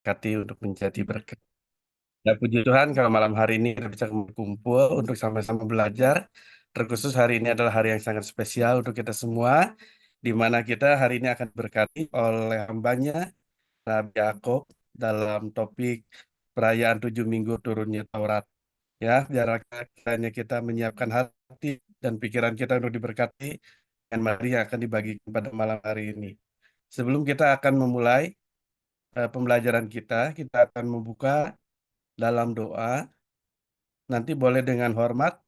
Kati untuk menjadi berkat. Ya puji Tuhan kalau malam hari ini kita bisa kumpul untuk sama-sama belajar. Terkhusus hari ini adalah hari yang sangat spesial untuk kita semua, di mana kita hari ini akan berkati oleh hambanya Nabi Yakub dalam topik perayaan 7 minggu turunnya Taurat. Ya, biar kiranya kita menyiapkan hati dan pikiran kita untuk diberkati dengan materi yang akan dibagikan pada malam hari ini. Sebelum kita akan memulai pembelajaran kita akan membuka dalam doa. Nanti boleh dengan hormat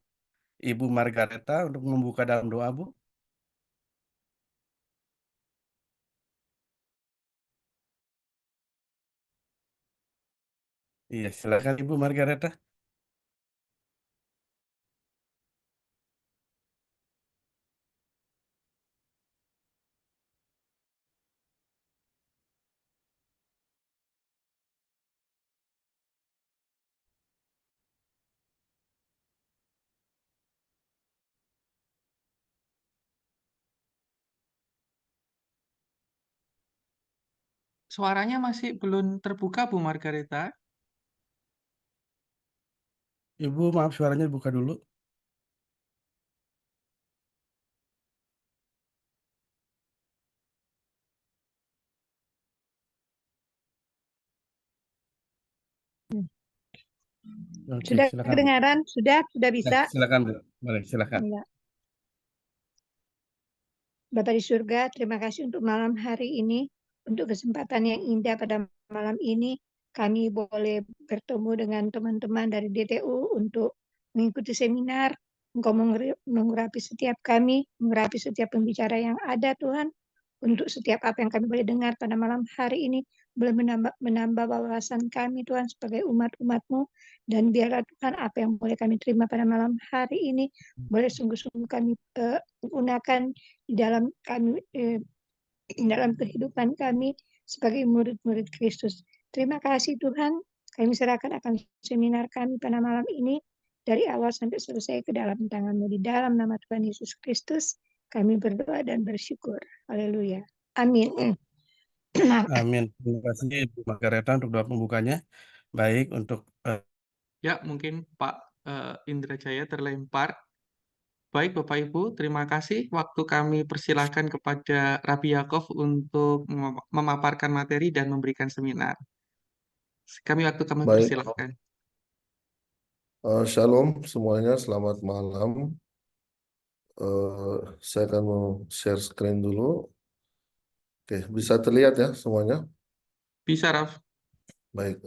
Ibu Margareta untuk membuka dalam doa, Bu. Iya, silakan Ibu Margareta. Suaranya masih belum terbuka, Bu Margareta. Ibu, maaf suaranya buka dulu. Oke, Sudah silakan Bu. kedengaran? Sudah Ya, bisa? silakan Bu. Boleh, silakan. Ya. Bapak di surga, terima kasih untuk malam hari ini, untuk kesempatan yang indah pada malam ini. Kami boleh bertemu dengan teman-teman dari DTU untuk mengikuti seminar. Engkau mengurapi setiap kami, mengurapi setiap pembicara yang ada, Tuhan. Untuk setiap apa yang kami boleh dengar pada malam hari ini, boleh menambah wawasan kami, Tuhan, sebagai umat-umat-Mu. Dan biarlah Tuhan, apa yang boleh kami terima pada malam hari ini, boleh sungguh-sungguh kami gunakan di dalam kami, dalam kehidupan kami sebagai murid-murid Kristus. Terima kasih Tuhan, kami serahkan akan seminar kami pada malam ini, dari awal sampai selesai ke dalam tangan-Mu. Di dalam nama Tuhan Yesus Kristus, kami berdoa dan bersyukur. Haleluya. Amin. Amin. Terima kasih Ibu Margareta untuk doa pembukanya. Baik, untuk Ya, mungkin Pak Indra Jaya terlempar. Baik, Bapak Ibu, terima kasih. Waktu kami persilahkan kepada Rabi Yakov untuk memaparkan materi dan memberikan seminar. Waktu kami Baik, persilahkan. Shalom semuanya, selamat malam. Saya akan mau share screen dulu. Oke, bisa terlihat ya semuanya? Bisa, Raf? Baik,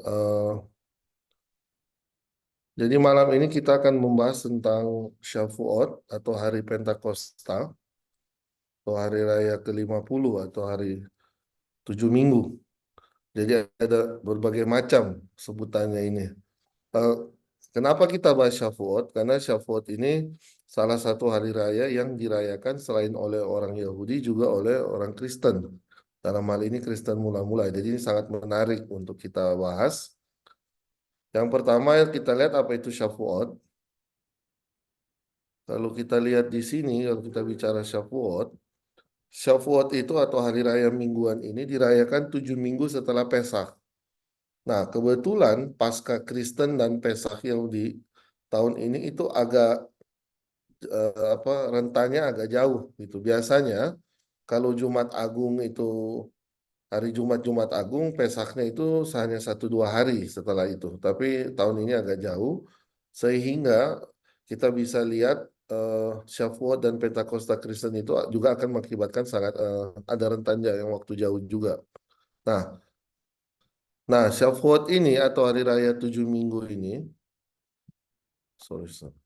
jadi malam ini kita akan membahas tentang Shavuot atau Hari Pentakosta atau Hari Raya ke-50 atau Hari 7 Minggu. Jadi ada berbagai macam sebutannya ini. Eh, Kenapa kita bahas Shavuot? Karena Shavuot ini salah satu hari raya yang dirayakan selain oleh orang Yahudi juga oleh orang Kristen. Dalam hal ini Kristen mula-mula. Jadi ini sangat menarik untuk kita bahas. Yang pertama yang kita lihat apa itu Shavuot. Kalau kita lihat di sini, kalau kita bicara Shavuot, Shavuot itu atau hari raya mingguan ini dirayakan 7 minggu setelah Pesak. Nah, kebetulan Paskah Kristen dan Pesak Yahudi tahun ini itu agak rentannya agak jauh gitu. Biasanya kalau Jumat Agung itu hari Jumat Agung, Pesaknya itu hanya 1-2 hari setelah itu. Tapi tahun ini agak jauh sehingga kita bisa lihat Shavuot dan Pentakosta Kristen itu juga akan mengakibatkan sangat ada rentannya yang waktu jauh juga. Nah, Shavuot ini atau hari raya 7 Minggu ini, sorry, sorry.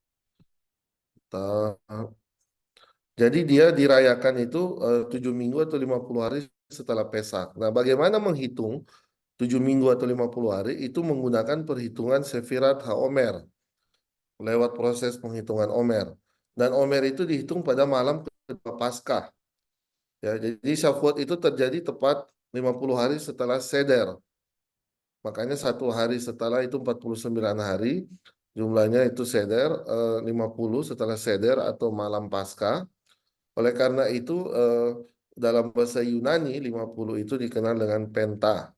Jadi dia dirayakan itu 7 minggu atau 50 hari setelah Pesak. Nah, bagaimana menghitung 7 minggu atau 50 hari? Itu menggunakan perhitungan Sefirat HaOmer lewat proses penghitungan Omer. Dan Omer itu dihitung pada malam kedua Paskah. Ya, jadi Shavuot itu terjadi tepat 50 hari setelah Seder. Makanya 1 hari setelah itu 49 hari. Jumlahnya itu Seder, 50 setelah Seder atau malam Paskah. Oleh karena itu dalam bahasa Yunani 50 itu dikenal dengan penta.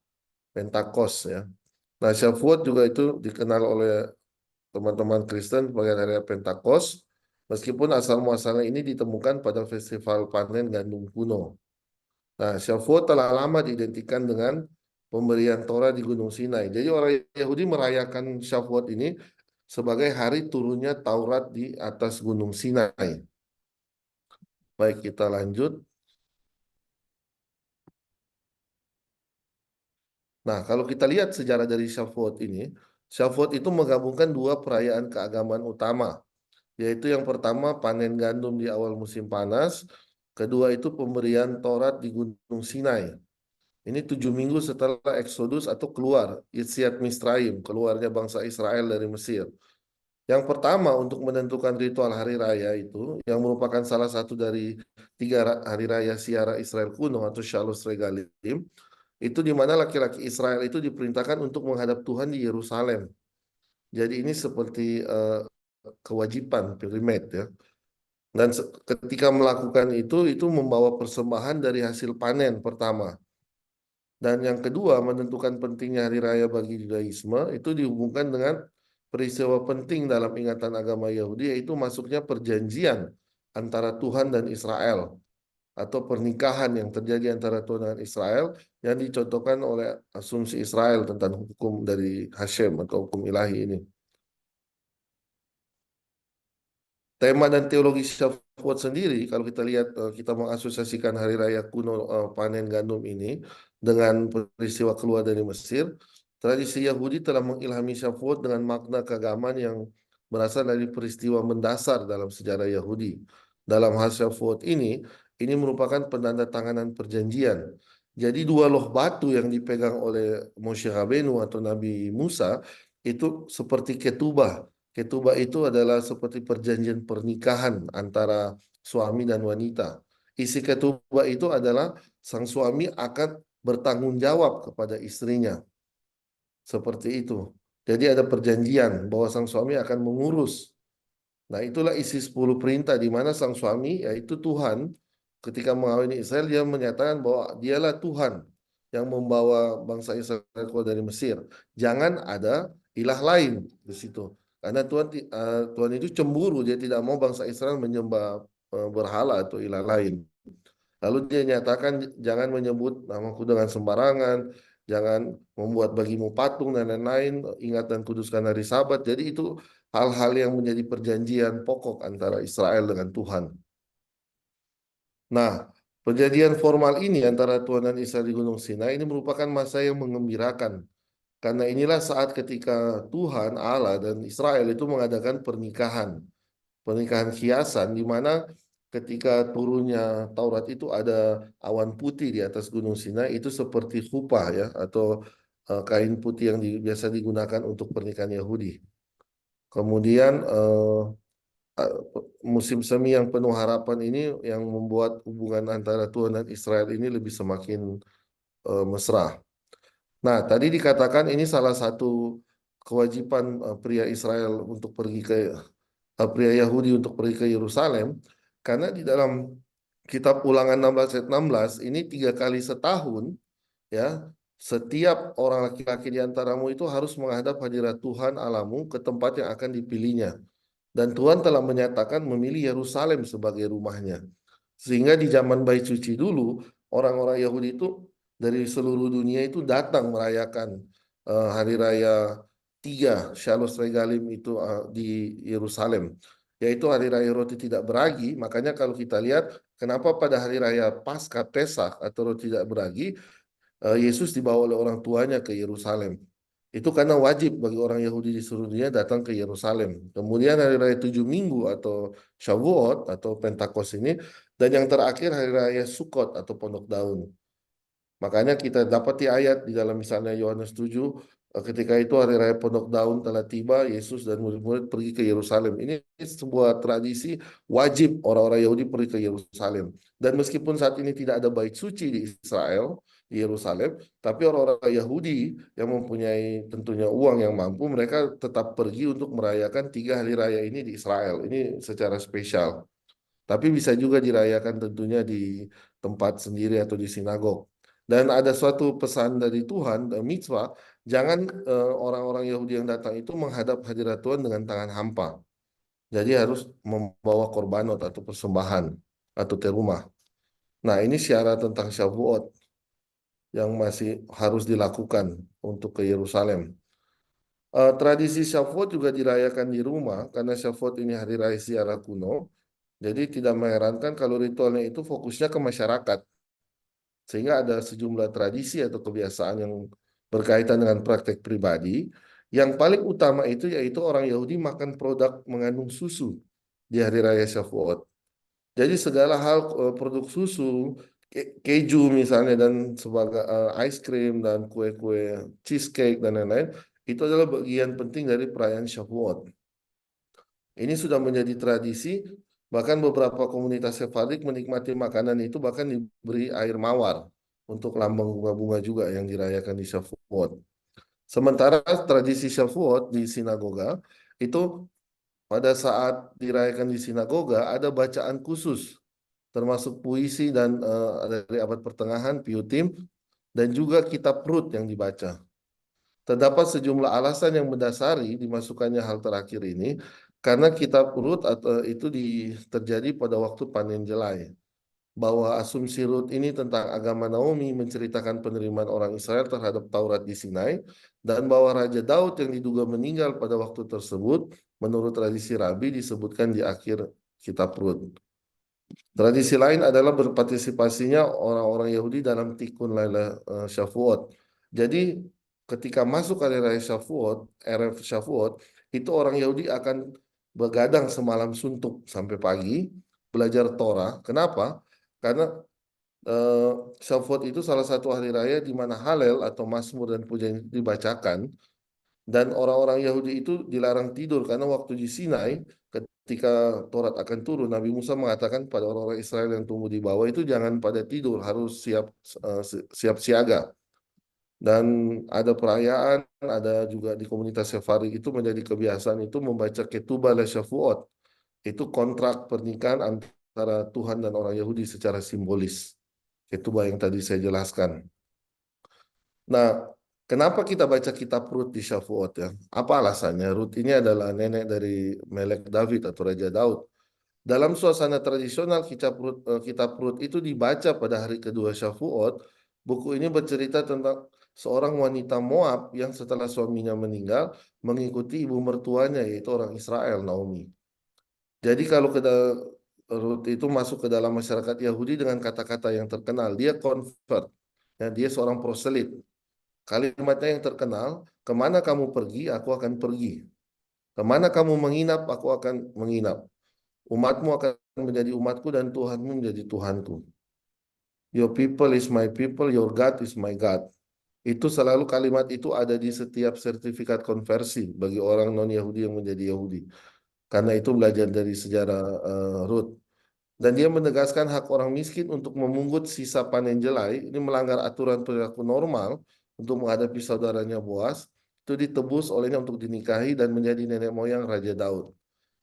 Pentakos ya. Nah, Shavuot juga itu dikenal oleh teman-teman Kristen sebagai hari raya Pentakos, meskipun asal muasalnya ini ditemukan pada festival panen gandum kuno. Nah, Shavuot telah lama diidentikan dengan pemberian Torah di Gunung Sinai. Jadi orang Yahudi merayakan Shavuot ini sebagai hari turunnya Taurat di atas Gunung Sinai. Baik, kita lanjut. Nah, kalau kita lihat sejarah dari Shavuot ini, Shavuot itu menggabungkan dua perayaan keagamaan utama, yaitu yang pertama panen gandum di awal musim panas, kedua itu pemberian Taurat di Gunung Sinai. Ini 7 minggu setelah Exodus atau keluar, Yetziat Misraim, keluarnya bangsa Israel dari Mesir. Yang pertama untuk menentukan ritual hari raya itu, yang merupakan salah satu dari 3 hari raya Syara Israel kuno atau Shalos Regalim, itu di mana laki-laki Israel itu diperintahkan untuk menghadap Tuhan di Yerusalem. Jadi ini seperti kewajiban primat ya. Dan ketika melakukan itu membawa persembahan dari hasil panen pertama. Dan yang kedua, menentukan pentingnya hari raya bagi Judaisme itu dihubungkan dengan peristiwa penting dalam ingatan agama Yahudi, yaitu masuknya perjanjian antara Tuhan dan Israel atau pernikahan yang terjadi antara Tuhan dan Israel yang dicontohkan oleh asumsi Israel tentang hukum dari Hashem atau hukum ilahi ini. Tema dan teologi Shavuot sendiri, kalau kita lihat, kita mengasosiasikan hari raya kuno panen gandum ini dengan peristiwa keluar dari Mesir, tradisi Yahudi telah mengilhami Shavuot dengan makna keagamaan yang berasal dari peristiwa mendasar dalam sejarah Yahudi. Dalam hal Shavuot ini merupakan penandatanganan perjanjian. Jadi 2 loh batu yang dipegang oleh Moshe Rabenu atau Nabi Musa itu seperti ketubah. Ketubah itu adalah seperti perjanjian pernikahan antara suami dan wanita. Isi ketubah itu adalah sang suami akan bertanggung jawab kepada istrinya. Seperti itu. Jadi ada perjanjian bahwa sang suami akan mengurus. Nah, itulah isi 10 perintah di mana sang suami, yaitu Tuhan, ketika mengawini Israel, dia menyatakan bahwa dialah Tuhan yang membawa bangsa Israel keluar dari Mesir. Jangan ada ilah lain di situ. Karena Tuhan itu cemburu, dia tidak mau bangsa Israel menyembah berhala atau ilah lain. Lalu dia nyatakan jangan menyebut namaku dengan sembarangan, jangan membuat bagimu patung dan lain-lain, ingat dan kuduskan hari Sabat. Jadi itu hal-hal yang menjadi perjanjian pokok antara Israel dengan Tuhan. Nah, perjanjian formal ini antara Tuhan dan Israel di Gunung Sinai ini merupakan masa yang mengembirakan. Karena inilah saat ketika Tuhan, Allah, dan Israel itu mengadakan pernikahan. Pernikahan hiasan di mana ketika turunnya Taurat itu ada awan putih di atas Gunung Sinai itu seperti khupah ya atau kain putih yang biasa digunakan untuk pernikahan Yahudi. Kemudian eh, musim semi yang penuh harapan ini yang membuat hubungan antara Tuhan dan Israel ini lebih semakin mesra. Nah, tadi dikatakan ini salah satu kewajiban pria Israel untuk pergi ke pria Yahudi untuk pergi ke Yerusalem, karena di dalam kitab Ulangan 16 ayat 16 ini 3 kali setahun ya setiap orang laki-laki di antaramu itu harus menghadap hadirat Tuhan Allahmu ke tempat yang akan dipilihnya. Dan Tuhan telah menyatakan memilih Yerusalem sebagai rumahnya. Sehingga di zaman Bait Suci dulu, orang-orang Yahudi itu dari seluruh dunia itu datang merayakan hari raya 3 Shalos Regalim itu di Yerusalem, yaitu hari raya roti tidak beragi. Makanya kalau kita lihat kenapa pada hari raya Paskah Pesak atau roti tidak beragi, Yesus dibawa oleh orang tuanya ke Yerusalem. Itu karena wajib bagi orang Yahudi di seluruh dunia datang ke Yerusalem. Kemudian hari raya 7 minggu atau Shavuot atau Pentakos ini, dan yang terakhir hari raya Sukkot atau Pondok Daun. Makanya kita dapati ayat di dalam misalnya Yohanes 7, ketika itu hari raya Pondok Daun telah tiba, Yesus dan murid-murid pergi ke Yerusalem. Ini sebuah tradisi wajib orang-orang Yahudi pergi ke Yerusalem. Dan meskipun saat ini tidak ada bait suci di Israel, di Yerusalem, tapi orang-orang Yahudi yang mempunyai tentunya uang yang mampu, mereka tetap pergi untuk merayakan 3 hari raya ini di Israel. Ini secara spesial. Tapi bisa juga dirayakan tentunya di tempat sendiri atau di sinagog. Dan ada suatu pesan dari Tuhan, mitzvah, jangan orang-orang Yahudi yang datang itu menghadap hadirat Tuhan dengan tangan hampa. Jadi harus membawa korbanot atau persembahan atau terumah. Nah, ini syarat tentang Shavuot yang masih harus dilakukan untuk ke Yerusalem. Tradisi Shavuot juga dirayakan di rumah karena Shavuot ini hari raya sejarah kuno. Jadi tidak mengherankan kalau ritualnya itu fokusnya ke masyarakat. Sehingga ada sejumlah tradisi atau kebiasaan yang berkaitan dengan praktek pribadi. Yang paling utama itu yaitu orang Yahudi makan produk mengandung susu di hari raya Shavuot. Jadi segala hal produk susu, keju misalnya dan sebagai ice cream dan kue-kue cheesecake dan lain-lain itu adalah bagian penting dari perayaan Shavuot. Ini sudah menjadi tradisi, bahkan beberapa komunitas Sephardik menikmati makanan itu bahkan diberi air mawar untuk lambang bunga-bunga juga yang dirayakan di Shavuot. Sementara tradisi Shavuot di sinagoga itu pada saat dirayakan di sinagoga ada bacaan khusus termasuk puisi dan dari abad pertengahan, Piyutim, dan juga kitab Rut yang dibaca. Terdapat sejumlah alasan yang mendasari dimasukkannya hal terakhir ini, karena kitab Rut itu terjadi pada waktu panen jelai. Bahwa asumsi Rut ini tentang agama Naomi menceritakan penerimaan orang Israel terhadap Taurat di Sinai, dan bahwa Raja Daud yang diduga meninggal pada waktu tersebut, menurut tradisi Rabi disebutkan di akhir kitab Rut. Tradisi lain adalah berpartisipasinya orang-orang Yahudi dalam Tikkun Laila Shavuot. Jadi ketika masuk hari raya Shavuot, Erev Shavuot, itu orang Yahudi akan begadang semalam suntuk sampai pagi belajar Torah. Kenapa? Karena Shavuot itu salah satu hari raya di mana Halel atau Mazmur dan pujian dibacakan. Dan orang-orang Yahudi itu dilarang tidur karena waktu di Sinai ketika Taurat akan turun, Nabi Musa mengatakan pada orang-orang Israel yang tumbuh di bawah itu jangan pada tidur, harus siap siaga. Dan ada perayaan, ada juga di komunitas Sephardi itu menjadi kebiasaan itu membaca Ketubah le Shavuot. Itu kontrak pernikahan antara Tuhan dan orang Yahudi secara simbolis. Ketubah yang tadi saya jelaskan. Nah, kenapa kita baca kitab Rut di Shavuot ya? Apa alasannya? Rut ini adalah nenek dari Melek David atau Raja Daud. Dalam suasana tradisional, kitab Rut itu dibaca pada hari kedua Shavuot. Buku ini bercerita tentang seorang wanita Moab yang setelah suaminya meninggal mengikuti ibu mertuanya yaitu orang Israel, Naomi. Jadi kalau Rut itu masuk ke dalam masyarakat Yahudi dengan kata-kata yang terkenal, dia convert. Ya, dia seorang proselit. Kalimatnya yang terkenal, kemana kamu pergi, aku akan pergi. Kemana kamu menginap, aku akan menginap. Umatmu akan menjadi umatku dan Tuhanmu menjadi Tuhanku. Your people is my people, your God is my God. Itu selalu kalimat itu ada di setiap sertifikat konversi bagi orang non-Yahudi yang menjadi Yahudi. Karena itu belajar dari sejarah Rut. Dan dia menegaskan hak orang miskin untuk memungut sisa panen jelai. Ini melanggar aturan perilaku normal untuk menghadapi saudaranya Boas. Itu ditebus olehnya untuk dinikahi dan menjadi nenek moyang Raja Daud.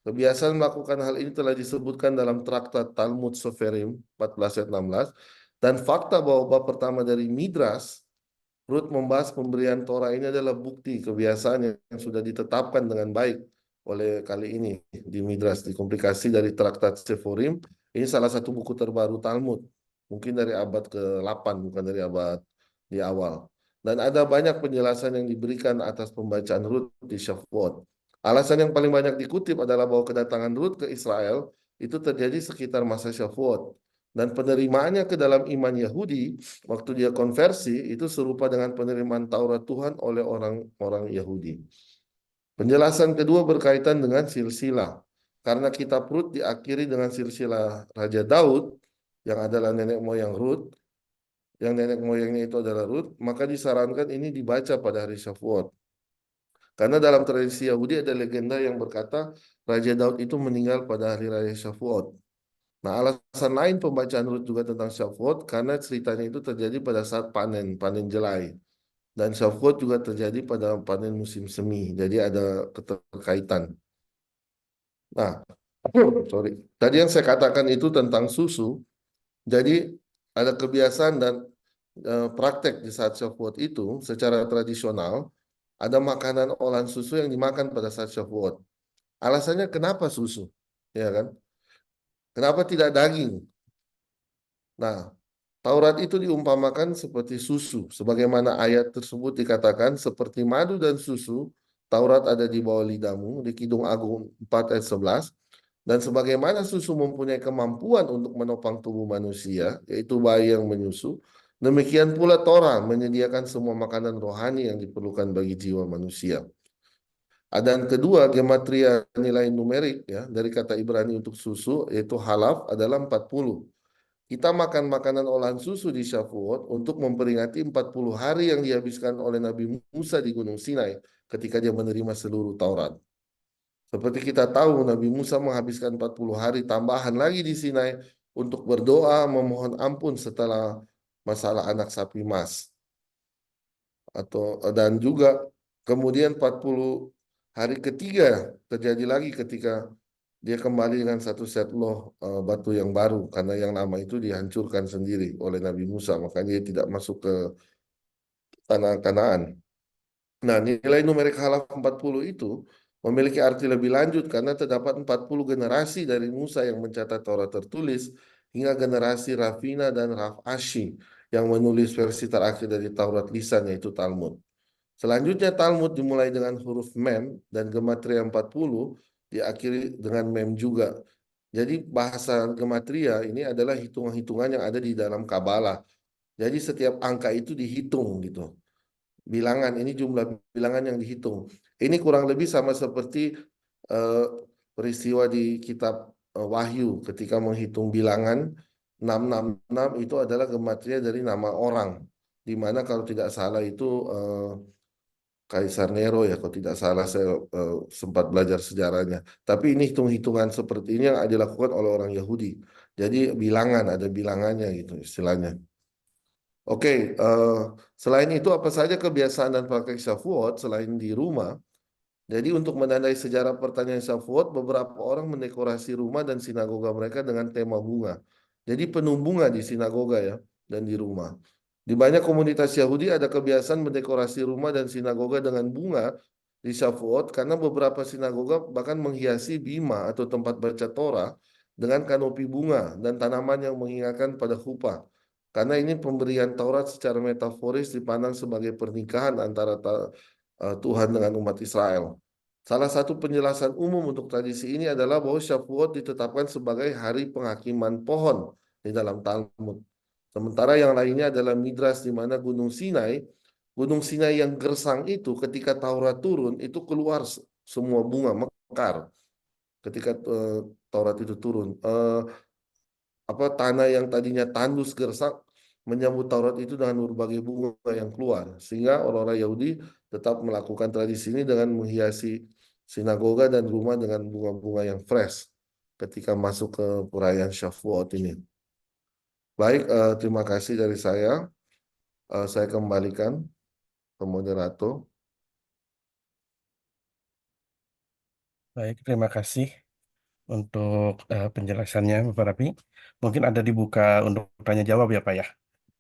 Kebiasaan melakukan hal ini telah disebutkan dalam traktat Talmud Soferim 14 ayat 16. Dan fakta bahwa bab pertama dari Midras, Rut membahas pemberian Torah ini adalah bukti kebiasaan yang sudah ditetapkan dengan baik oleh kali ini di Midras, di komplikasi dari traktat Seforim. Ini salah satu buku terbaru Talmud, mungkin dari abad ke-8, bukan dari abad di awal. Dan ada banyak penjelasan yang diberikan atas pembacaan Rut di Shavuot. Alasan yang paling banyak dikutip adalah bahwa kedatangan Rut ke Israel itu terjadi sekitar masa Shavuot. Dan penerimaannya ke dalam iman Yahudi, waktu dia konversi, itu serupa dengan penerimaan Taurat Tuhan oleh orang-orang Yahudi. Penjelasan kedua berkaitan dengan silsilah. Karena kitab Rut diakhiri dengan silsilah Raja Daud, yang adalah nenek moyang Rut, yang nenek moyangnya itu adalah Rut, maka disarankan ini dibaca pada hari Shavuot. Karena dalam tradisi Yahudi ada legenda yang berkata Raja Daud itu meninggal pada hari raya Shavuot. Nah, alasan lain pembacaan Rut juga tentang Shavuot karena ceritanya itu terjadi pada saat panen jelai. Dan Shavuot juga terjadi pada panen musim semi. Jadi ada keterkaitan. Nah, sorry. Tadi yang saya katakan itu tentang susu. Jadi ada kebiasaan dan praktek di saat Shavuot itu secara tradisional ada makanan olahan susu yang dimakan pada saat Shavuot. Alasannya kenapa susu? Ya kan? Kenapa tidak daging? Nah, Taurat itu diumpamakan seperti susu, sebagaimana ayat tersebut dikatakan seperti madu dan susu, Taurat ada di bawah lidahmu, di Kidung Agung 4 ayat 11, dan sebagaimana susu mempunyai kemampuan untuk menopang tubuh manusia, yaitu bayi yang menyusu, demikian pula Torah menyediakan semua makanan rohani yang diperlukan bagi jiwa manusia. Dan kedua, gematria nilai numerik ya dari kata Ibrani untuk susu yaitu halaf adalah 40. Kita makan makanan olahan susu di Shavuot untuk memperingati 40 hari yang dihabiskan oleh Nabi Musa di Gunung Sinai ketika dia menerima seluruh Taurat. Seperti kita tahu, Nabi Musa menghabiskan 40 hari tambahan lagi di Sinai untuk berdoa memohon ampun setelah masalah anak sapi emas. Dan juga kemudian 40 hari ketiga terjadi lagi ketika dia kembali dengan satu set loh batu yang baru karena yang lama itu dihancurkan sendiri oleh Nabi Musa, makanya dia tidak masuk ke tanah Kanaan. Nah, nilai numerik halaf 40 itu memiliki arti lebih lanjut karena terdapat 40 generasi dari Musa yang mencatat Taurat tertulis hingga generasi Rafina dan Raf Ashi yang menulis versi terakhir dari Taurat lisan yaitu Talmud. Selanjutnya Talmud dimulai dengan huruf mem dan gematria 40 diakhiri dengan mem juga. Jadi bahasa gematria ini adalah hitungan-hitungan yang ada di dalam Kabalah. Jadi setiap angka itu dihitung gitu. Bilangan ini jumlah bilangan yang dihitung. Ini kurang lebih sama seperti eh, peristiwa di kitab Wahyu ketika menghitung bilangan 666 itu adalah gematria dari nama orang. Di mana kalau tidak salah itu Kaisar Nero ya, kalau tidak salah saya sempat belajar sejarahnya. Tapi ini hitung-hitungan seperti ini yang dilakukan oleh orang Yahudi. Jadi bilangan, ada bilangannya gitu istilahnya. Oke, selain itu apa saja kebiasaan dan praktek Shavuot selain di rumah? Jadi untuk menandai sejarah pertanyaan Shavuot, beberapa orang mendekorasi rumah dan sinagoga mereka dengan tema bunga. Jadi penuh bunga di sinagoga ya dan di rumah. Di banyak komunitas Yahudi ada kebiasaan mendekorasi rumah dan sinagoga dengan bunga di Shavuot karena beberapa sinagoga bahkan menghiasi bima atau tempat baca Torah dengan kanopi bunga dan tanaman yang mengingatkan pada hupa. Karena ini pemberian Taurat secara metaforis dipandang sebagai pernikahan antara Tuhan dengan umat Israel. Salah satu penjelasan umum untuk tradisi ini adalah bahwa Shavuot ditetapkan sebagai hari penghakiman pohon di dalam Talmud. Sementara yang lainnya adalah Midras di mana Gunung Sinai yang gersang itu ketika Taurat turun itu keluar semua bunga mekar ketika Taurat itu turun. Tanah yang tadinya tandus gersang menyambut Taurat itu dengan berbagai bunga yang keluar sehingga orang-orang Yahudi tetap melakukan tradisi ini dengan menghiasi sinagoga dan rumah dengan bunga-bunga yang fresh ketika masuk ke perayaan Shavuot ini. Baik, terima kasih dari saya. Saya kembalikan ke moderator. Baik, terima kasih untuk penjelasannya, Bapak Rapi. Mungkin ada dibuka untuk tanya jawab ya, Pak ya.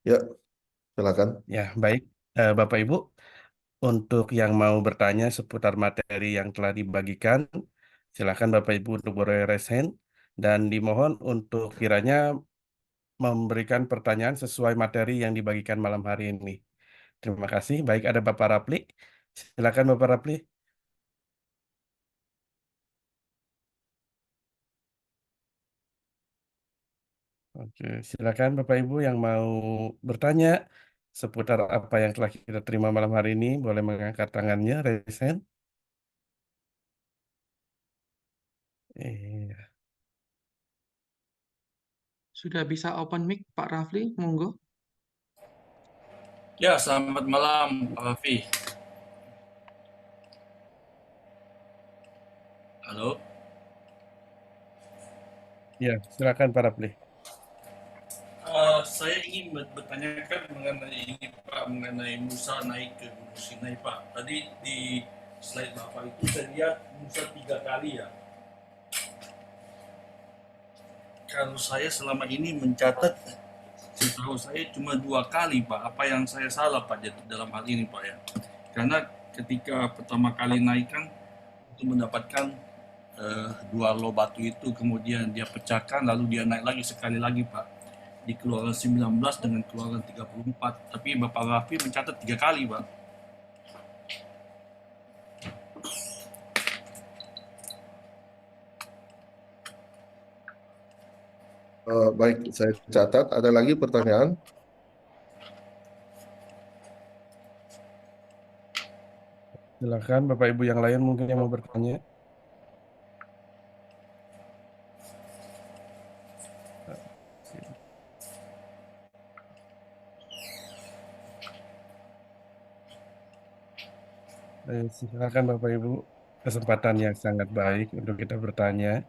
Ya, silakan. Ya, baik. Bapak Ibu, untuk yang mau bertanya seputar materi yang telah dibagikan, silakan Bapak Ibu untuk berraise hand dan dimohon untuk kiranya memberikan pertanyaan sesuai materi yang dibagikan malam hari ini. Terima kasih. Baik, ada Bapak Rapli. Silakan Bapak Rapli. Oke, silakan Bapak Ibu yang mau bertanya seputar apa yang telah kita terima malam hari ini, boleh mengangkat tangannya, raise hand. Iya. Sudah bisa open mic, Pak Rafli, monggo. Ya, selamat malam Pak Raffi. Halo. Ya, silakan Pak Rapli. Saya ingin bertanyakan mengenai ini Pak, mengenai Musa naik ke Gunung Sinai Pak. Tadi di slide Bapak itu saya lihat Musa 3 kali ya. Kalau saya selama ini mencatat setahu saya cuma 2 kali Pak. Apa yang saya salah Pak dalam hal ini Pak ya? Karena ketika pertama kali naik kan itu mendapatkan 2 loh batu itu, kemudian dia pecahkan lalu dia naik lagi sekali lagi Pak, di Keluaran 19 dengan Keluaran 34. Tapi Bapak Raffi mencatat 3 kali Pak. Baik, saya catat. Ada lagi pertanyaan? Silakan Bapak Ibu yang lain mungkin yang mau bertanya. Silakan Bapak Ibu, kesempatan yang sangat baik untuk kita bertanya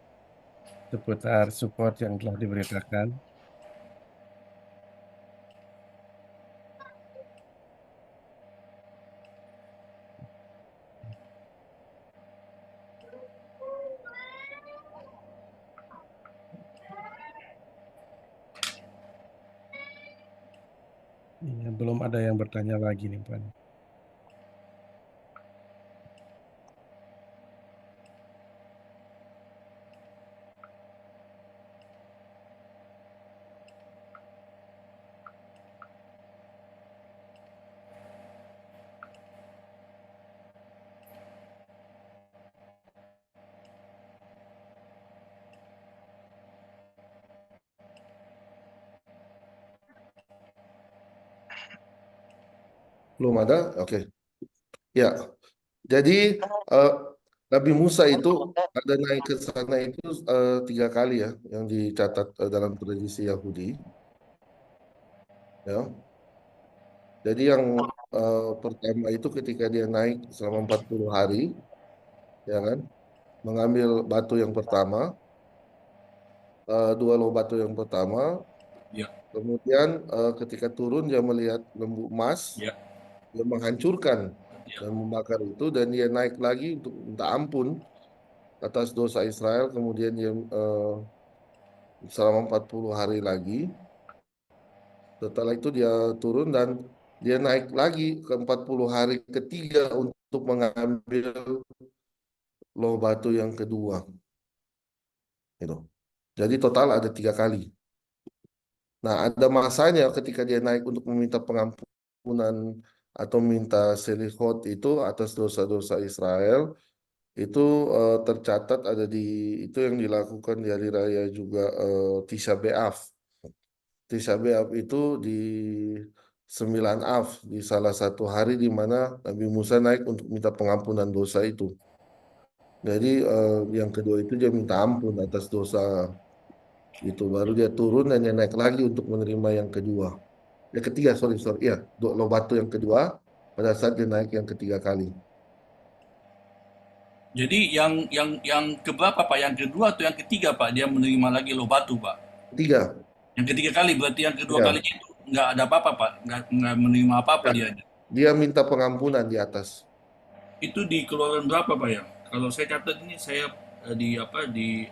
seputar support yang telah diberitakan. Iya, belum ada yang bertanya lagi nih Pak. Belum ada? Oke. Ya, jadi eh, Nabi Musa itu ada naik ke sana itu 3 kali ya, yang dicatat dalam tradisi Yahudi. Ya, jadi yang pertama itu ketika dia naik selama 40 hari, ya kan, mengambil batu yang pertama, 2 loh batu yang pertama, Ya, kemudian ketika turun dia melihat lembu emas, ya, dia menghancurkan ya. dan membakar itu, dan dia naik lagi untuk minta ampun atas dosa Israel, kemudian dia selama 40 hari lagi. Setelah itu dia turun dan dia naik lagi ke 40 hari ketiga untuk mengambil loh batu yang kedua. Gitu. Jadi total ada 3 kali. Nah, ada masanya ketika dia naik untuk meminta pengampunan atau minta selihot itu atas dosa-dosa Israel, itu tercatat ada di itu yang dilakukan di hari raya juga Tisha B'Av. Tisha B'Av itu di 9 Av, di salah satu hari di mana Nabi Musa naik untuk minta pengampunan dosa itu. Jadi yang kedua itu dia minta ampun atas dosa itu, baru dia turun dan dia naik lagi untuk menerima yang kedua. Yang ketiga, sorry, sorry, ya, loh batu yang kedua pada saat dia naik yang ketiga kali. Jadi yang keberapa Pak? Yang kedua atau yang ketiga Pak? Dia menerima lagi loh batu Pak. Ketiga, Yang ketiga kali berarti yang kedua ya, kalinya itu nggak ada apa-apa Pak, nggak menerima apa-apa ya. dia. Dia minta pengampunan di atas. Itu di keluaran berapa Pak ya? Kalau saya catat ini saya di apa di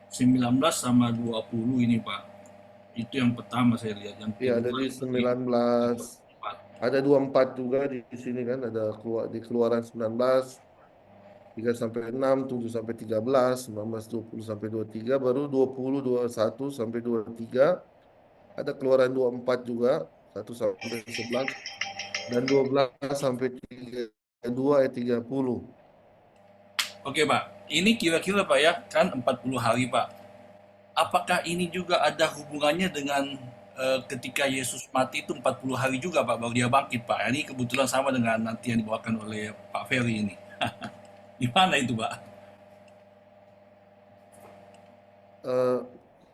19 sama 20 ini Pak. Itu yang pertama saya lihat. Yang Ya, ada kedua di itu di 19, 24. ada 24 juga di sini kan, ada di keluaran 19, 3 sampai 6, 7 sampai 13, 19, 20 sampai 23, baru 20, 21 sampai 23, ada keluaran 24 juga, 1 sampai 11, dan 12 sampai 32 ayat 30. Oke Pak, ini kira-kira Pak ya, kan 40 hari Pak. Apakah ini juga ada hubungannya dengan ketika Yesus mati itu 40 hari juga Pak, baru dia bangkit Pak. Ini kebetulan sama dengan nanti yang dibawakan oleh Pak Ferry ini. Gimana itu Pak? Eh,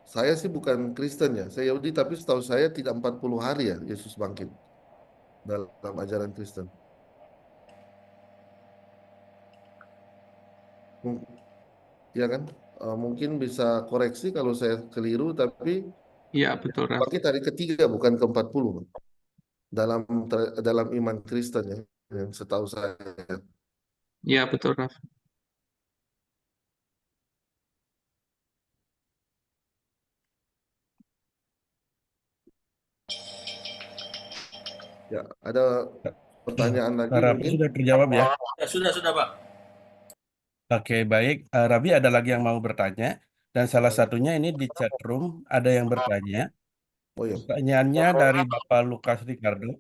saya sih bukan Kristen ya, saya Yahudi, tapi setahu saya tidak 40 hari ya Yesus bangkit dalam ajaran Kristen. Hmm, Ya kan? Mungkin bisa koreksi kalau saya keliru, tapi Iya, betul, Raf. bangkit hari ketiga bukan ke-40 dalam dalam iman Kristen ya, yang setahu saya. Iya, betul, Raf. Ya, ada pertanyaan lagi Pak Rabi mungkin? sudah terjawab ya. Ya, sudah Pak. Oke, baik. Rabi ada lagi yang mau bertanya. Dan salah satunya ini di chat room ada yang bertanya. Oh ya, Pertanyaannya dari Bapak Lukas Ricardo.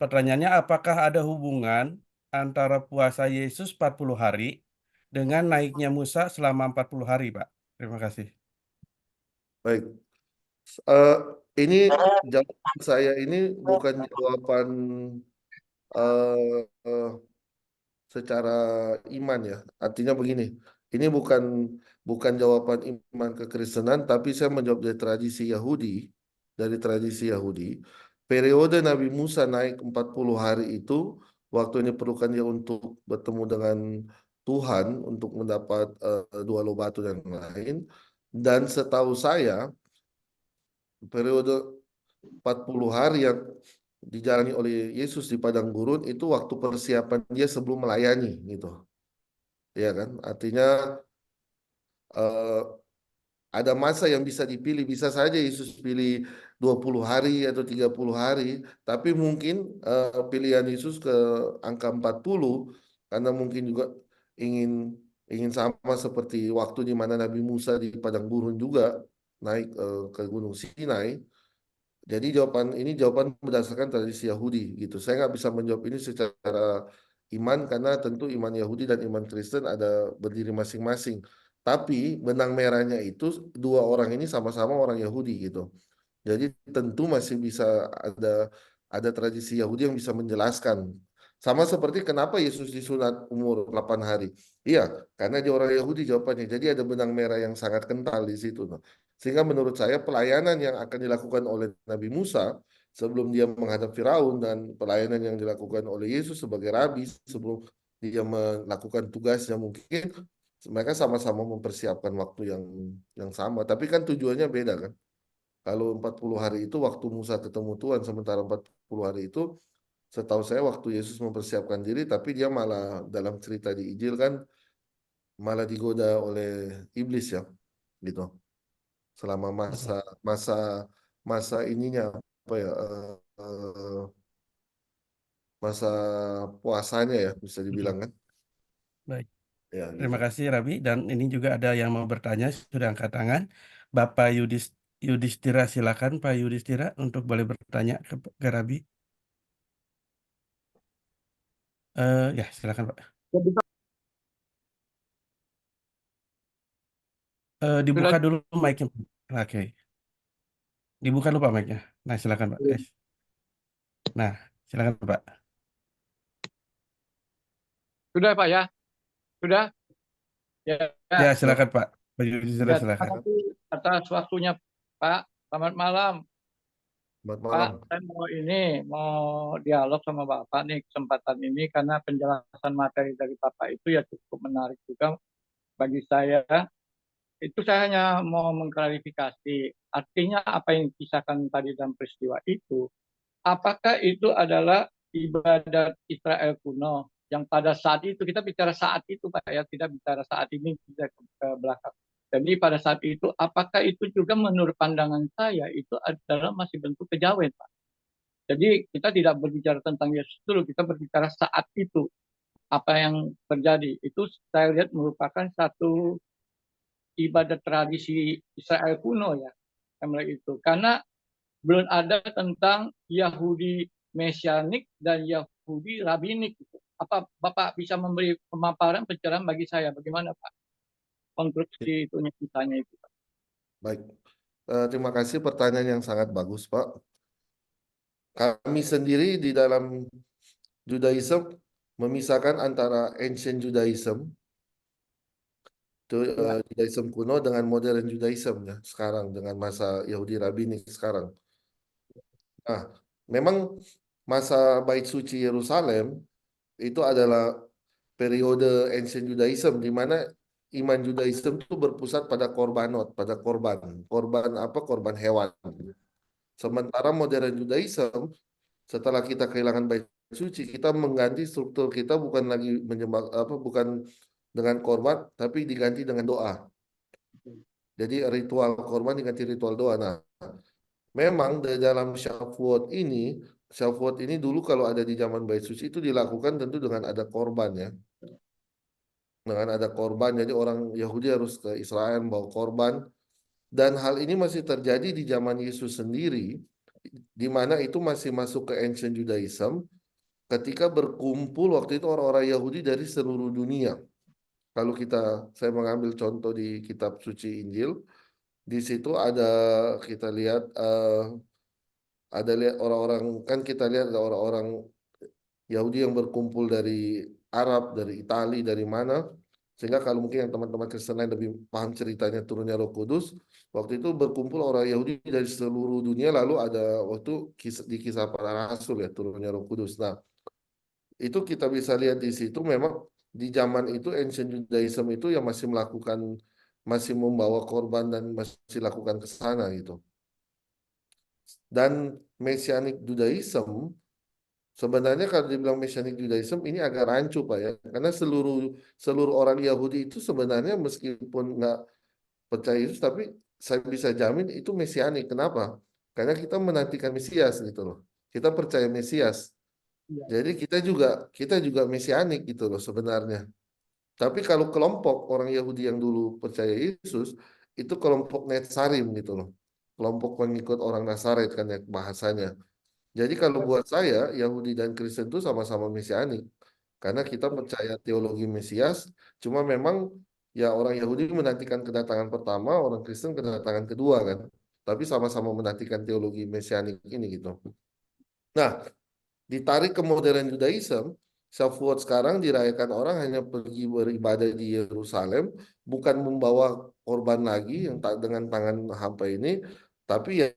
Pertanyaannya, apakah ada hubungan antara puasa Yesus 40 hari dengan naiknya Musa selama 40 hari, Pak? Terima kasih. baik. Eh, ini jawaban saya ini bukan jawaban eh, eh, secara iman ya. Artinya begini, ini bukan jawaban iman kekristenan, tapi saya menjawab dari tradisi Yahudi, dari tradisi Yahudi. Periode Nabi Musa naik 40 hari itu waktu ini perlukan dia untuk bertemu dengan Tuhan untuk mendapat dua loh batu dan lain. Dan setahu saya periode 40 hari yang dijalani oleh Yesus di padang gurun itu waktu persiapan dia sebelum melayani gitu. Ya kan? Artinya eh, ada masa yang bisa dipilih, bisa saja Yesus pilih 20 hari atau 30 hari, tapi mungkin pilihan Yesus ke angka 40 karena mungkin juga ingin ingin sama seperti waktu di mana Nabi Musa di padang gurun juga naik ke Gunung Sinai. Jadi jawaban berdasarkan tradisi Yahudi gitu. Saya nggak bisa menjawab ini secara iman karena tentu iman Yahudi dan iman Kristen ada berdiri masing-masing. Tapi benang merahnya itu dua orang ini sama-sama orang Yahudi gitu. Jadi tentu masih bisa ada ada tradisi Yahudi yang bisa menjelaskan. Sama seperti kenapa Yesus disunat umur 8 hari. Iya, karena dia orang Yahudi jawabannya. Jadi ada benang merah yang sangat kental di situ. Noh. Sehingga menurut saya pelayanan yang akan dilakukan oleh Nabi Musa sebelum dia menghadap Firaun dan pelayanan yang dilakukan oleh Yesus sebagai rabi sebelum dia melakukan tugasnya mungkin mereka sama-sama mempersiapkan waktu yang sama. Tapi kan tujuannya beda kan. Kalau 40 hari itu waktu Musa ketemu Tuhan, sementara 40 hari itu setahu saya waktu Yesus mempersiapkan diri, tapi dia malah dalam cerita di Injil kan malah digoda oleh iblis ya, gitu. Selama masa masa masa ininya apa ya masa puasanya ya bisa dibilang kan. Baik. Ya, gitu. Terima kasih, Rabi. Dan ini juga ada yang mau bertanya, sudah angkat tangan. Bapak Yudhistira, silakan Pak Yudhistira untuk boleh bertanya ke Rabi. Ya, silakan Pak. Dibuka dulu mic-nya. Oke. Dibuka dulu Pak mic-nya. Nah, silakan Pak. Nah, silakan Pak. Sudah Pak ya? Sudah? Ya, Ya, ya. silakan Pak. Pak Yudhistira, Ya, terima silakan. kasih atas waktunya Pak. Selamat malam. Selamat Pak, malam. saya mau dialog sama Bapak nih kesempatan ini karena penjelasan materi dari Bapak itu ya cukup menarik juga bagi saya. Itu saya hanya mau mengklarifikasi. Artinya apa yang dikisahkan tadi dalam peristiwa itu, apakah itu adalah ibadat Israel kuno yang pada saat itu kita bicara saat itu Pak ya, tidak bicara saat ini kita ke belakang. Jadi pada saat itu apakah itu juga menurut pandangan saya itu adalah masih bentuk kejawen Pak. Jadi kita tidak berbicara tentang Yesus dulu, kita berbicara saat itu apa yang terjadi. Itu saya lihat merupakan satu ibadat tradisi Israel kuno ya, itu. Karena belum ada tentang Yahudi Mesianik dan Yahudi Rabinik. Apa Bapak bisa memberi pemaparan pencerahan bagi saya? Bagaimana Pak konstruksi itu misalnya itu? Pak? Baik. Terima kasih pertanyaan yang sangat bagus, Pak. Kami sendiri di dalam Judaism memisahkan antara ancient Judaism itu Judaism kuno dengan modern Judaism ya sekarang dengan masa Yahudi Rabbinik sekarang. Nah, memang masa Bait Suci Yerusalem itu adalah periode ancient Judaism di mana iman Judaism itu berpusat pada korbanot, pada korban. Korban apa? Korban hewan. Sementara modern Judaism setelah kita kehilangan bait suci, kita mengganti struktur kita bukan lagi menyembah apa bukan dengan korban tapi diganti dengan doa. Jadi ritual korban diganti ritual doa. Nah, memang di dalam Shavuot ini Shavuot ini dulu kalau ada di zaman Bait Suci itu dilakukan tentu dengan ada korban ya. Dengan ada korban, jadi orang Yahudi harus ke Israel bawa korban. Dan hal ini masih terjadi di zaman Yesus sendiri, di mana itu masih masuk ke Ancient Judaism, ketika berkumpul waktu itu orang-orang Yahudi dari seluruh dunia. Kalau saya mengambil contoh di kitab suci Injil, di situ kita lihat ada lihat orang-orang, kan kita lihat ada orang-orang Yahudi yang berkumpul dari Arab, dari Itali, dari mana. Sehingga kalau mungkin yang teman-teman Kristen lain lebih paham ceritanya turunnya Roh Kudus, waktu itu berkumpul orang Yahudi dari seluruh dunia, lalu ada waktu di kisah para rasul ya turunnya Roh Kudus. Nah, itu kita bisa lihat di situ memang di zaman itu Ancient Judaism itu yang masih membawa korban dan masih lakukan ke sana gitu. Dan Messianic Judaism sebenarnya kalau dibilang Messianic Judaism ini agak rancu Pak ya, karena seluruh orang Yahudi itu sebenarnya meskipun nggak percaya Yesus, tapi saya bisa jamin itu Messianik. Kenapa? Karena kita menantikan Mesias gitu loh. Kita percaya Mesias. Iya. Jadi kita juga Mesianik gitu loh sebenarnya. Tapi kalau kelompok orang Yahudi yang dulu percaya Yesus itu kelompok Netsarim gitu loh. Kelompok pengikut orang Nazaret kan ya bahasanya. Jadi kalau buat saya Yahudi dan Kristen itu sama-sama Mesianik. Karena kita percaya teologi Mesias, cuma memang ya orang Yahudi menantikan kedatangan pertama, orang Kristen kedatangan kedua kan. Tapi sama-sama menantikan teologi Mesianik ini gitu. Nah, ditarik ke modern Judaism, Shavuot sekarang dirayakan orang hanya pergi beribadah di Yerusalem, bukan membawa korban lagi yang dengan tangan hampa ini, tapi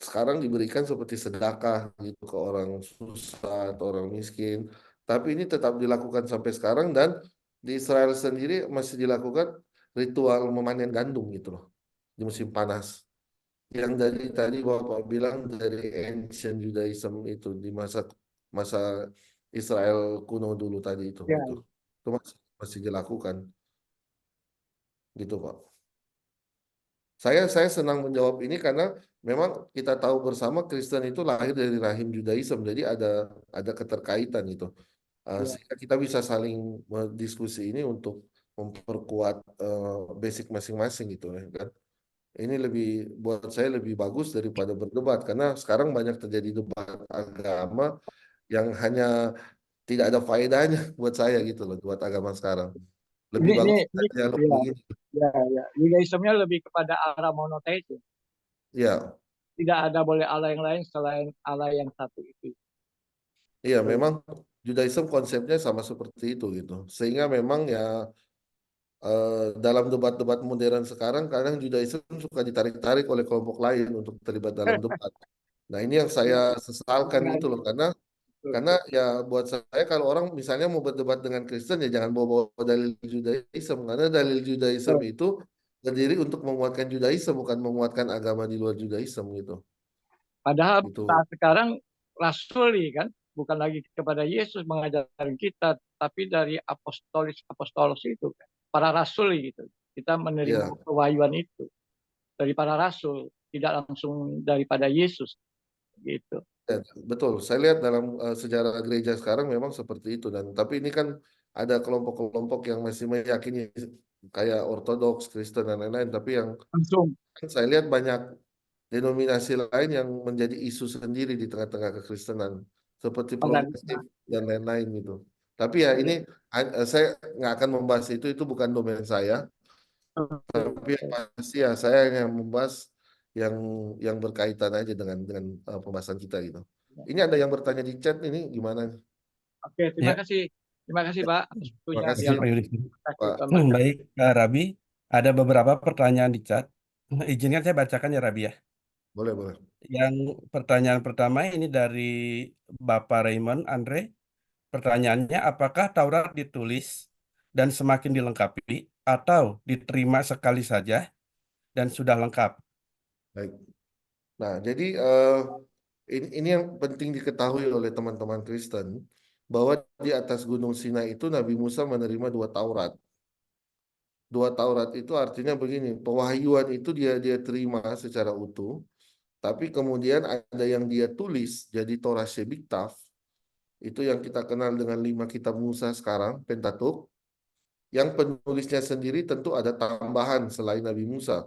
sekarang diberikan seperti sedekah gitu ke orang susah atau orang miskin. Tapi ini tetap dilakukan sampai sekarang dan di Israel sendiri masih dilakukan ritual memanen gandum gitu loh di musim panas. Yang dari tadi Bapak bilang dari Ancient Judaism itu di masa masa Israel kuno dulu tadi itu Ya, gitu. Itu masih dilakukan gitu Pak. Saya senang menjawab ini karena memang kita tahu bersama Kristen itu lahir dari rahim Judaism, jadi ada keterkaitan itu. ya. Sehingga kita bisa saling berdiskusi ini untuk memperkuat basic masing-masing gitu ya kan. Ini buat saya lebih bagus daripada berdebat karena sekarang banyak terjadi debat agama yang hanya tidak ada faedahnya buat saya gitu loh buat agama sekarang. Ini, Lebih ini, bagus ini, kita dialog ya, begini. ya. Judaismnya lebih kepada arah monoteisme. Ya, Tidak ada boleh Allah yang lain selain Allah yang satu itu. iya memang Judaism konsepnya sama seperti itu gitu. Sehingga memang ya dalam debat-debat modern sekarang kadang Judaism suka ditarik-tarik oleh kelompok lain untuk terlibat dalam debat. Nah, ini yang saya sesalkan gitu loh karena ya buat saya kalau orang misalnya mau berdebat dengan Kristen ya jangan bawa-bawa dalil Judaism karena dalil Judaism itu berdiri untuk menguatkan Judaism bukan menguatkan agama di luar Judaism gitu. Padahal Gitu. saat sekarang rasuli kan bukan lagi kepada Yesus mengajarkan kita, tapi dari apostolos itu kan. Para rasul gitu. Kita menerima Ya, kewahyuan itu dari para rasul, tidak langsung daripada Yesus gitu. ya, betul. Saya lihat dalam sejarah gereja sekarang memang seperti itu dan tapi ini kan ada kelompok-kelompok yang masih meyakini kayak Ortodoks, Kristen dan lain-lain tapi yang Langsung saya lihat banyak denominasi lain yang menjadi isu sendiri di tengah-tengah kekristenan seperti pada progresif dan lain-lain gitu. Tapi ya ini saya nggak akan membahas itu bukan domain saya. Tapi yang pasti ya saya hanya membahas yang yang berkaitan aja dengan pembahasan kita gitu. Ini ada yang bertanya di chat ini gimana? Oke, terima Ya, kasih. Terima kasih Pak atas Terima waktunya kasih kasih dialog. Pak Yudhistira. Terima kasih Pak. Tuhan berkati. Baik, Kak Rabi. Ada beberapa pertanyaan di chat. Izinkan saya bacakan ya, Rabi ya. Boleh, boleh. Yang pertanyaan pertama ini dari Bapak Raymond Andre. Pertanyaannya, apakah Taurat ditulis dan semakin dilengkapi atau diterima sekali saja dan sudah lengkap? Baik. Nah, jadi ini yang penting diketahui oleh teman-teman Kristen bahwa di atas Gunung Sinai itu Nabi Musa menerima 2 Taurat. 2 Taurat itu artinya begini, pewahyuan itu dia terima secara utuh, Tapi kemudian ada yang dia tulis jadi Torah Shebiktaf, itu yang kita kenal dengan 5 kitab Musa sekarang, Pentateuch. Yang penulisnya sendiri tentu ada tambahan selain Nabi Musa.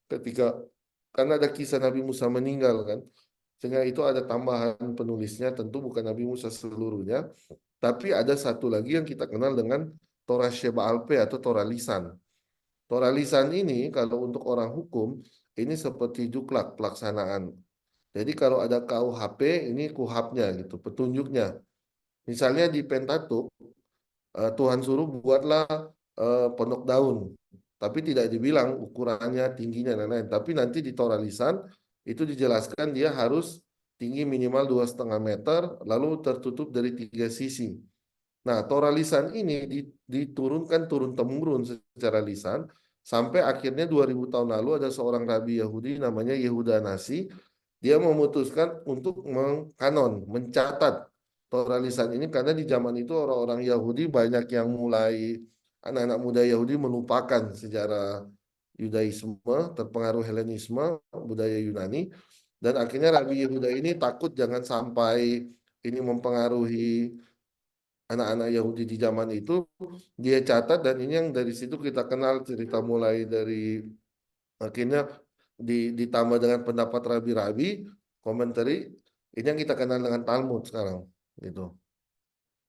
Karena ada kisah Nabi Musa meninggal kan, sehingga itu ada tambahan penulisnya, tentu bukan Nabi Musa seluruhnya, tapi ada satu lagi yang kita kenal dengan Torah Sheba'al-Peh atau Torah Lisan. Torah Lisan ini kalau untuk orang hukum ini seperti juklak pelaksanaan. Jadi kalau ada KUHP ini kuhapnya gitu, petunjuknya. Misalnya di Pentateuch Tuhan suruh buatlah pondok daun, tapi tidak dibilang ukurannya, tingginya dan lain-lain. Tapi nanti di Torah Lisan itu dijelaskan dia harus tinggi minimal 2,5 meter, lalu tertutup dari 3 sisi. Nah, Torah Lisan ini diturunkan turun-temurun secara lisan sampai akhirnya 2000 tahun lalu ada seorang rabi Yahudi namanya Yehuda Nasi, dia memutuskan untuk mengkanon, mencatat Torah Lisan ini karena di zaman itu orang-orang Yahudi banyak yang mulai anak-anak muda Yahudi melupakan sejarah Yudaisme, terpengaruh Helenisme, budaya Yunani, dan akhirnya Rabi Yehuda ini takut jangan sampai ini mempengaruhi anak-anak Yahudi di zaman itu, dia catat dan ini yang dari situ kita kenal cerita mulai dari akhirnya ditambah dengan pendapat rabi-rabi, komentari, ini yang kita kenal dengan Talmud sekarang, gitu.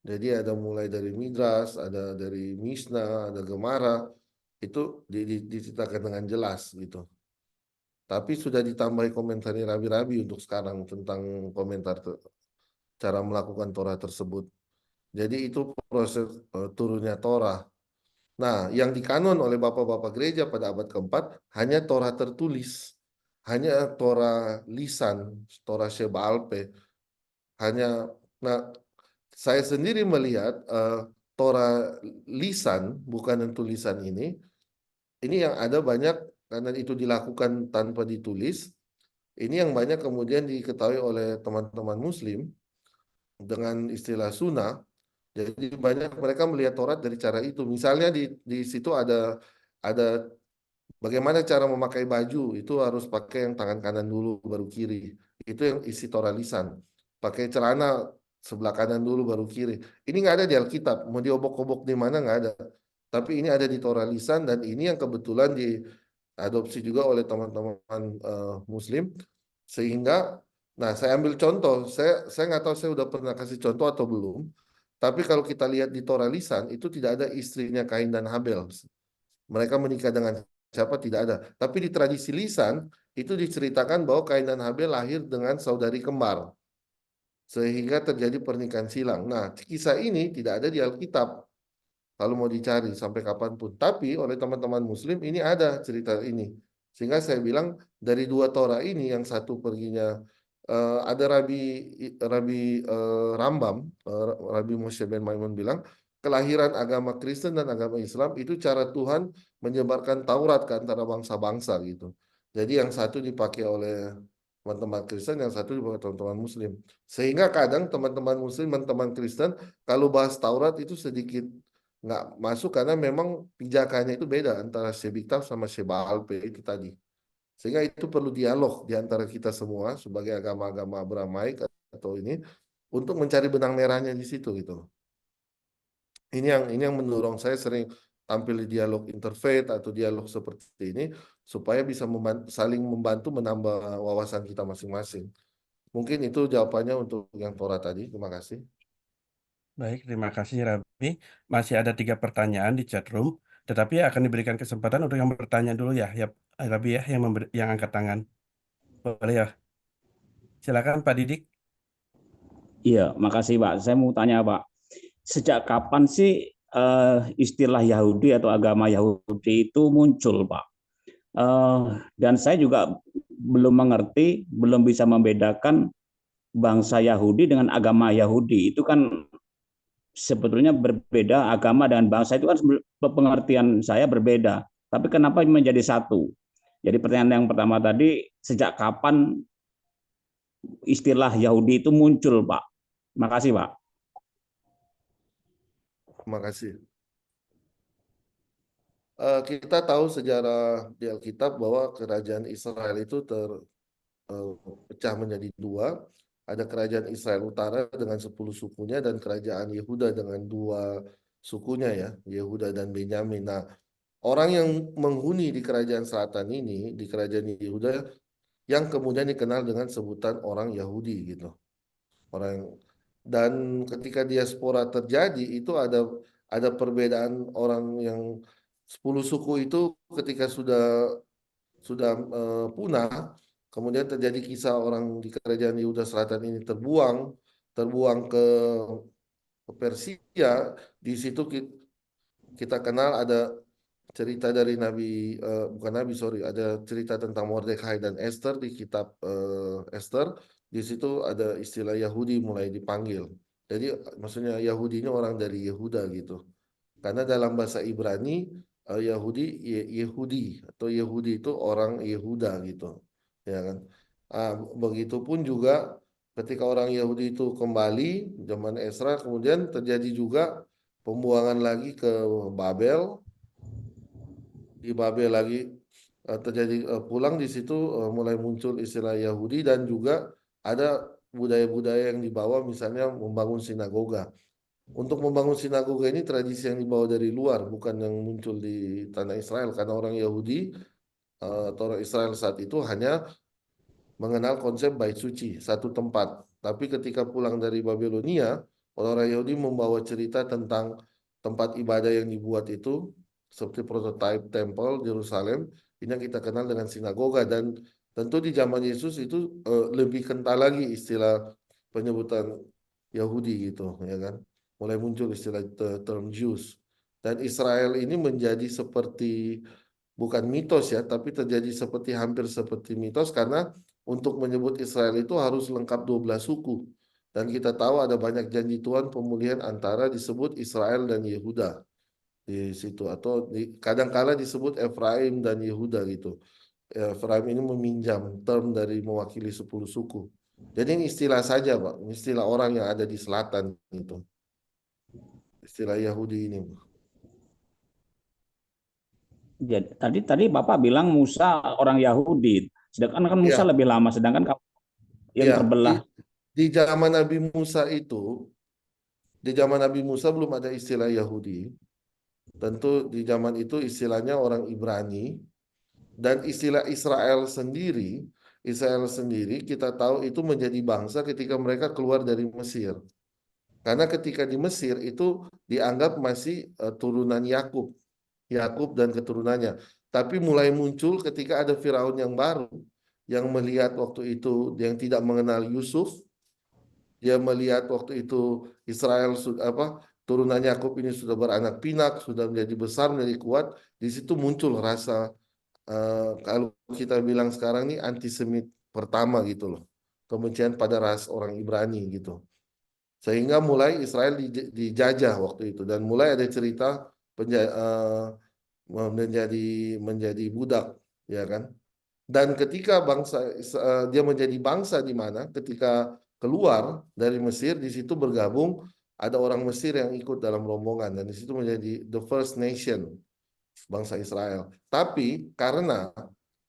Jadi ada mulai dari Midrash, ada dari Mishnah, ada Gemara, itu diceritakan dengan jelas gitu. Tapi sudah ditambahi komentari rabi-rabi untuk sekarang tentang komentar cara melakukan Torah tersebut. Jadi itu proses turunnya Torah. Nah, yang dikanon oleh bapak-bapak gereja pada abad keempat hanya Torah tertulis, hanya Torah lisan, Torah Sheba'al-Peh. Hanya, nah, saya sendiri melihat Torah lisan, bukan yang tulisan ini yang ada banyak karena itu dilakukan tanpa ditulis. Ini yang banyak kemudian diketahui oleh teman-teman Muslim dengan istilah sunnah. Jadi banyak mereka melihat Taurat dari cara itu. Misalnya di situ ada bagaimana cara memakai baju, itu harus pakai yang tangan kanan dulu baru kiri. Itu yang isi Torah lisan. Pakai celana sebelah kanan dulu baru kiri. Ini nggak ada di Alkitab. Mau diobok-obok di mana nggak ada. Tapi ini ada di Torah lisan dan ini yang kebetulan diadopsi juga oleh teman-teman Muslim. Sehingga, nah saya ambil contoh. Saya nggak tahu saya udah pernah kasih contoh atau belum. Tapi kalau kita lihat di Torah lisan itu tidak ada istrinya Kain dan Habel. Mereka menikah dengan siapa tidak ada. Tapi di tradisi lisan itu diceritakan bahwa Kain dan Habel lahir dengan saudari kembar. Sehingga terjadi pernikahan silang. Nah, kisah ini tidak ada di Alkitab. Kalau mau dicari sampai kapanpun. Tapi oleh teman-teman Muslim ini ada cerita ini. Sehingga saya bilang dari 2 Torah ini yang satu perginya ada Rabi Rambam, Rabi Moshe ben Maimon bilang kelahiran agama Kristen dan agama Islam itu cara Tuhan menyebarkan Taurat ke antara bangsa-bangsa gitu. Jadi yang satu dipakai oleh teman-teman Kristen, yang satu dipakai teman-teman Muslim. Sehingga kadang teman-teman Muslim, teman-teman Kristen kalau bahas Taurat itu sedikit nggak masuk karena memang pijakannya itu beda antara Shebiktaf sama Sheba'al-Peh itu tadi. Sehingga itu perlu dialog di antara kita semua sebagai agama-agama Abramaik atau ini untuk mencari benang merahnya di situ gitu. Ini yang mendorong saya sering tampil di dialog interfaith atau dialog seperti ini supaya bisa saling membantu menambah wawasan kita masing-masing. Mungkin itu jawabannya untuk yang Torah tadi. Terima kasih. Baik, terima kasih Rabi. Masih ada 3 pertanyaan di chat room, tetapi akan diberikan kesempatan untuk yang bertanya dulu ya, Rabi ya, yang angkat tangan. Boleh ya? Silakan Pak Didik. Iya, makasih Pak. Saya mau tanya Pak, sejak kapan sih istilah Yahudi atau agama Yahudi itu muncul Pak? Dan saya juga belum mengerti, belum bisa membedakan bangsa Yahudi dengan agama Yahudi. Itu kan sebetulnya berbeda, agama dan bangsa itu kan pengertian saya berbeda. Tapi kenapa menjadi satu? Jadi pertanyaan yang pertama tadi, sejak kapan istilah Yahudi itu muncul Pak? Makasih Pak. Terima kasih. Kita tahu sejarah di Alkitab bahwa kerajaan Israel itu eh, pecah menjadi dua. Ada kerajaan Israel Utara dengan 10 sukunya dan kerajaan Yehuda dengan 2 sukunya ya, Yehuda dan Benyamin. Nah, orang yang menghuni di kerajaan selatan ini, di kerajaan Yehuda, yang kemudian dikenal dengan sebutan orang Yahudi gitu. Dan ketika diaspora terjadi itu ada perbedaan orang yang 10 suku itu ketika sudah punah, kemudian terjadi kisah orang di kerajaan Yehuda Selatan ini terbuang ke Persia. Di situ kita kenal ada cerita dari bukan Nabi, sorry, ada cerita tentang Mordekai dan Esther di kitab Esther. Di situ ada istilah Yahudi mulai dipanggil. Jadi maksudnya Yahudi ini orang dari Yehuda gitu. Karena dalam bahasa Ibrani Yahudi Yehudi atau Yehudi itu orang Yehuda gitu. Ya kan? Begitupun juga ketika orang Yahudi itu kembali zaman Esra, kemudian terjadi juga pembuangan lagi ke Babel. Di Babel lagi terjadi pulang di situ mulai muncul istilah Yahudi dan juga ada budaya-budaya yang dibawa misalnya membangun sinagoga. Untuk membangun sinagoga ini tradisi yang dibawa dari luar bukan yang muncul di tanah Israel karena orang Yahudi atau orang Israel saat itu hanya mengenal konsep bait suci, satu tempat. Tapi ketika pulang dari Babilonia, orang Yahudi membawa cerita tentang tempat ibadah yang dibuat itu, seperti prototype temple Yerusalem, ini yang kita kenal dengan sinagoga. Dan tentu di zaman Yesus itu lebih kental lagi istilah penyebutan Yahudi gitu, ya kan? Mulai muncul istilah term Jews. Dan Israel ini menjadi seperti bukan mitos ya, tapi terjadi hampir seperti mitos karena untuk menyebut Israel itu harus lengkap 12 suku. Dan kita tahu ada banyak janji Tuhan pemulihan antara disebut Israel dan Yehuda di situ atau kadangkala disebut Efraim dan Yehuda gitu. Efraim ini meminjam term dari mewakili 10 suku. Jadi ini istilah saja, Pak. Ini istilah orang yang ada di selatan itu. Istilah Yahudi ini. Jadi, tadi Bapak bilang Musa orang Yahudi, sedangkan kan Musa Ya, lebih lama, sedangkan yang ya. terbelah. Di zaman Nabi Musa itu, di zaman Nabi Musa belum ada istilah Yahudi. Tentu di zaman itu istilahnya orang Ibrani dan istilah Israel sendiri kita tahu itu menjadi bangsa ketika mereka keluar dari Mesir. Karena ketika di Mesir itu dianggap masih turunan Yakub, Yakub dan keturunannya. Tapi mulai muncul ketika ada Firaun yang baru yang melihat waktu itu yang tidak mengenal Yusuf, dia melihat waktu itu Israel sudah turunan Yakub ini sudah beranak pinak, sudah menjadi besar, menjadi kuat. Di situ muncul rasa kalau kita bilang sekarang ini antisemit pertama gitu loh, kebencian pada ras orang Ibrani gitu. Sehingga mulai Israel dijajah waktu itu dan mulai ada cerita menjadi budak, ya kan? Dan ketika dia menjadi bangsa di mana ketika keluar dari Mesir di situ bergabung ada orang Mesir yang ikut dalam rombongan dan di situ menjadi the first nation bangsa Israel. Tapi karena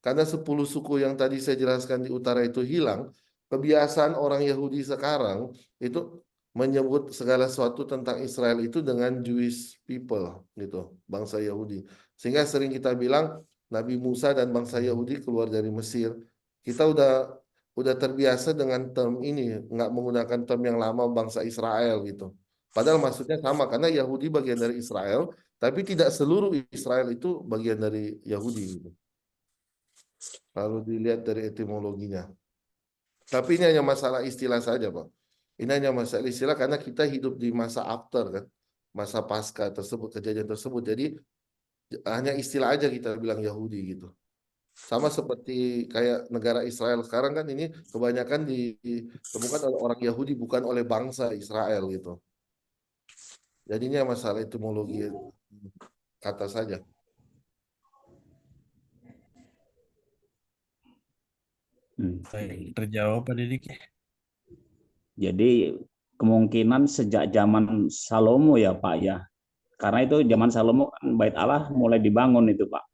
10 suku yang tadi saya jelaskan di utara itu hilang, kebiasaan orang Yahudi sekarang itu menyebut segala sesuatu tentang Israel itu dengan Jewish people gitu, bangsa Yahudi. Sehingga sering kita bilang Nabi Musa dan bangsa Yahudi keluar dari Mesir. Kita udah terbiasa dengan term ini, nggak menggunakan term yang lama bangsa Israel gitu. Padahal maksudnya sama karena Yahudi bagian dari Israel, tapi tidak seluruh Israel itu bagian dari Yahudi gitu. Kalau dilihat dari etimologinya. Tapi ini hanya masalah istilah saja, Pak. Ini hanya masalah istilah karena kita hidup di masa after kan, masa pasca tersebut, kejadian tersebut. Jadi hanya istilah aja kita bilang Yahudi gitu. Sama seperti kayak negara Israel sekarang kan ini kebanyakan ditemukan oleh orang Yahudi bukan oleh bangsa Israel gitu. Jadinya masalah etimologi kata saja. Baik, terjawab Pak Didik. Jadi kemungkinan sejak zaman Salomo ya Pak ya, karena itu zaman Salomo kan Bait Allah mulai dibangun itu Pak.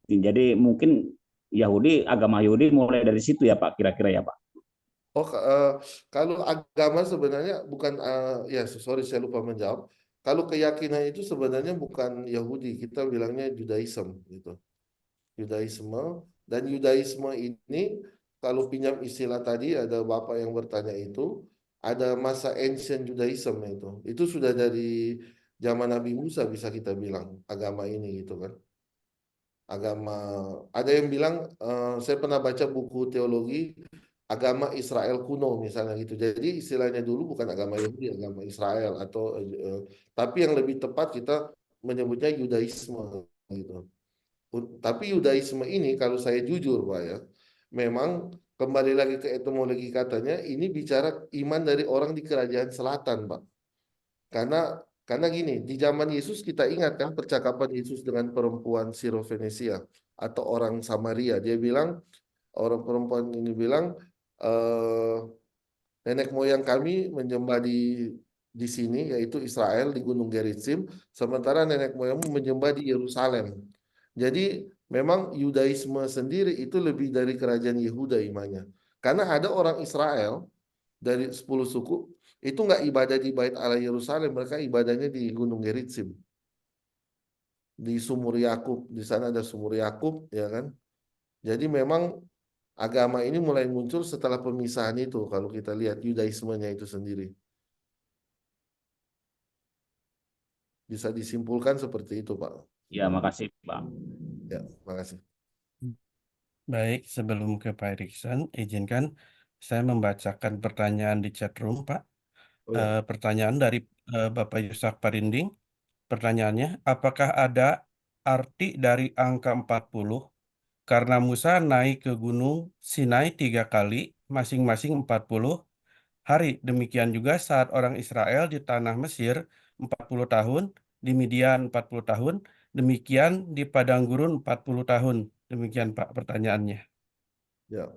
Jadi mungkin Yahudi, agama Yahudi mulai dari situ ya Pak, kira-kira ya Pak. Oh, kalau agama sebenarnya bukan, ya sorry saya lupa menjawab. Kalau keyakinan itu sebenarnya bukan Yahudi, kita bilangnya Judaism gitu. Judaisme, dan Judaisme ini kalau pinjam istilah tadi ada Bapak yang bertanya itu, ada masa ancient Judaism itu sudah dari zaman Nabi Musa bisa kita bilang agama ini gitu kan. Agama, ada yang bilang, saya pernah baca buku teologi agama Israel kuno misalnya gitu. Jadi istilahnya dulu bukan agama Yahudi, agama Israel atau tapi yang lebih tepat kita menyebutnya Yudaisme gitu. Tapi Yudaisme ini kalau saya jujur Pak ya, memang kembali lagi ke etimologi katanya ini bicara iman dari orang di kerajaan selatan Pak. Karena gini, di zaman Yesus kita ingat kan percakapan Yesus dengan perempuan Sirofenesia atau orang Samaria. Dia bilang, orang perempuan ini bilang, eh, nenek moyang kami menyembah di sini yaitu Israel di Gunung Gerizim, sementara nenek moyangmu menyembah di Yerusalem. Jadi memang Yudaisme sendiri itu lebih dari kerajaan Yehuda imannya. Karena ada orang Israel dari 10 suku itu nggak ibadah di Bait Allah Yerusalem, mereka ibadahnya di Gunung Gerizim, di Sumur Yakub. Di sana ada Sumur Yakub, ya kan? Jadi memang agama ini mulai muncul setelah pemisahan itu kalau kita lihat Yudaismenya itu sendiri. Bisa disimpulkan seperti itu, Pak. Ya, makasih Pak. Ya, makasih. Baik, sebelum ke Pak Erikson, izinkan saya membacakan pertanyaan di chat room, Pak. Oh ya, Pertanyaan dari Bapak Yusak Parinding. Pertanyaannya, apakah ada arti dari angka 40? Karena Musa naik ke Gunung Sinai 3 kali, masing-masing 40 hari. Demikian juga saat orang Israel di tanah Mesir 40 tahun, di Midian 40 tahun, demikian di padang gurun 40 tahun. Demikian Pak pertanyaannya. ya.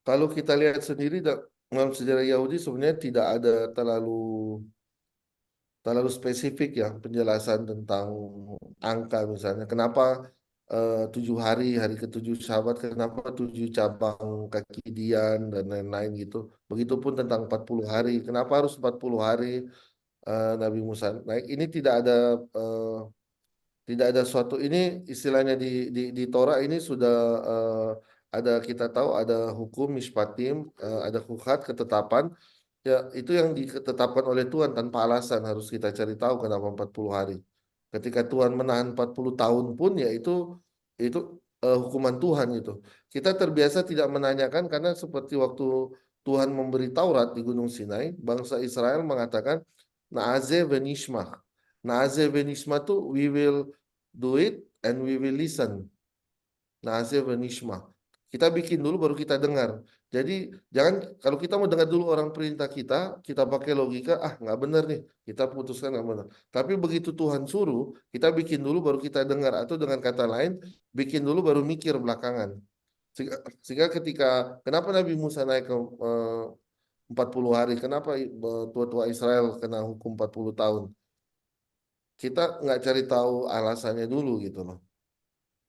Kalau kita lihat sendiri dalam sejarah Yahudi sebenarnya tidak ada terlalu spesifik ya penjelasan tentang angka misalnya. Kenapa 7 hari, hari ketujuh Sabat, kenapa 7 cabang kaki Dian dan lain-lain gitu. Begitupun tentang 40 hari, kenapa harus 40 hari Nabi Musa naik. Ini tidak ada suatu ini istilahnya di Torah ini sudah ada kita tahu ada hukum mishpatim, ada hukat ketetapan. Ya, itu yang ditetapkan oleh Tuhan tanpa alasan harus kita cari tahu kenapa 40 hari. Ketika Tuhan menahan 40 tahun pun ya itu hukuman Tuhan itu. Kita terbiasa tidak menanyakan karena seperti waktu Tuhan memberi Taurat di Gunung Sinai, bangsa Israel mengatakan Na'aze venishma. Na'aze venishma tuh we will do it and we will listen. Na'aze venishma. Kita bikin dulu baru kita dengar. Jadi jangan kalau kita mau dengar dulu orang perintah kita pakai logika, nggak benar nih, kita putuskan nggak benar. Tapi begitu Tuhan suruh, kita bikin dulu baru kita dengar atau dengan kata lain, bikin dulu baru mikir belakangan. Sehingga ketika kenapa Nabi Musa naik ke 40 hari, kenapa tua-tua Israel kena hukum 40 tahun? Kita nggak cari tahu alasannya dulu gitu loh.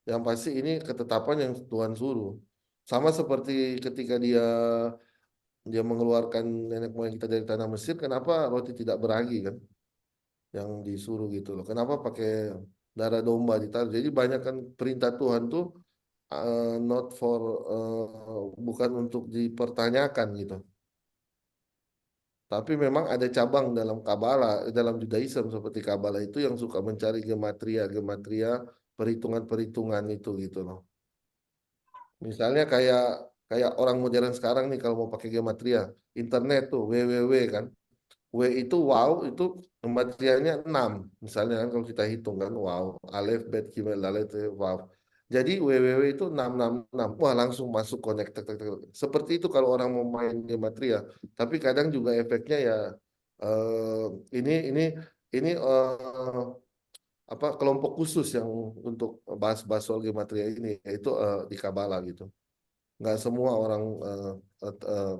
Yang pasti ini ketetapan yang Tuhan suruh. Sama seperti ketika dia mengeluarkan nenek moyang kita dari tanah Mesir, kenapa roti tidak beragi kan? Yang disuruh gitu loh. Kenapa pakai darah domba ditaruh? Jadi banyak kan perintah Tuhan tuh not for bukan untuk dipertanyakan gitu. Tapi memang ada cabang dalam Kabbalah, dalam Judaism seperti Kabbalah itu yang suka mencari gematria, perhitungan-perhitungan itu gitu loh. Misalnya kayak kayak orang modern sekarang nih kalau mau pakai gematria, internet tuh www kan. W itu wow itu gematrianya 6 misalnya kan kalau kita hitung kan wow alef bet gimel dalet wow. Jadi www itu 666. Wah, langsung masuk connect tek, tek, tek. Seperti itu kalau orang mau main gematria. Tapi kadang juga efeknya ya eh, ini apa kelompok khusus yang untuk bahas-bahas soal gematria ini yaitu di Kabbalah gitu. Nggak semua orang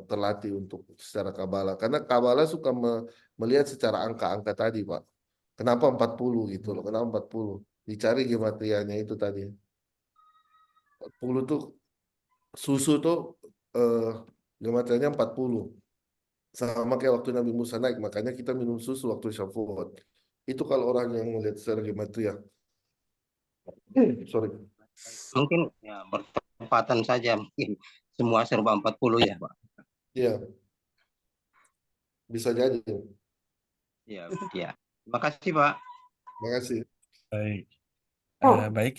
terlatih untuk secara Kabbalah. Karena Kabbalah suka melihat secara angka-angka tadi, Pak. Kenapa 40 gitu loh? Kenapa 40? Dicari gematrianya itu tadi. 40 tuh susu tuh gematria 40. Sama kayak waktu Nabi Musa naik, makanya kita minum susu waktu Syafuat. Itu kalau orang yang melihat secara gematria. Sorry. Mungkin ya bertepatan saja, mungkin semua serba 40 ya, Pak. Iya, bisa jadi. Ya, ya. Terima kasih, Pak. Terima kasih. Baik. Baik,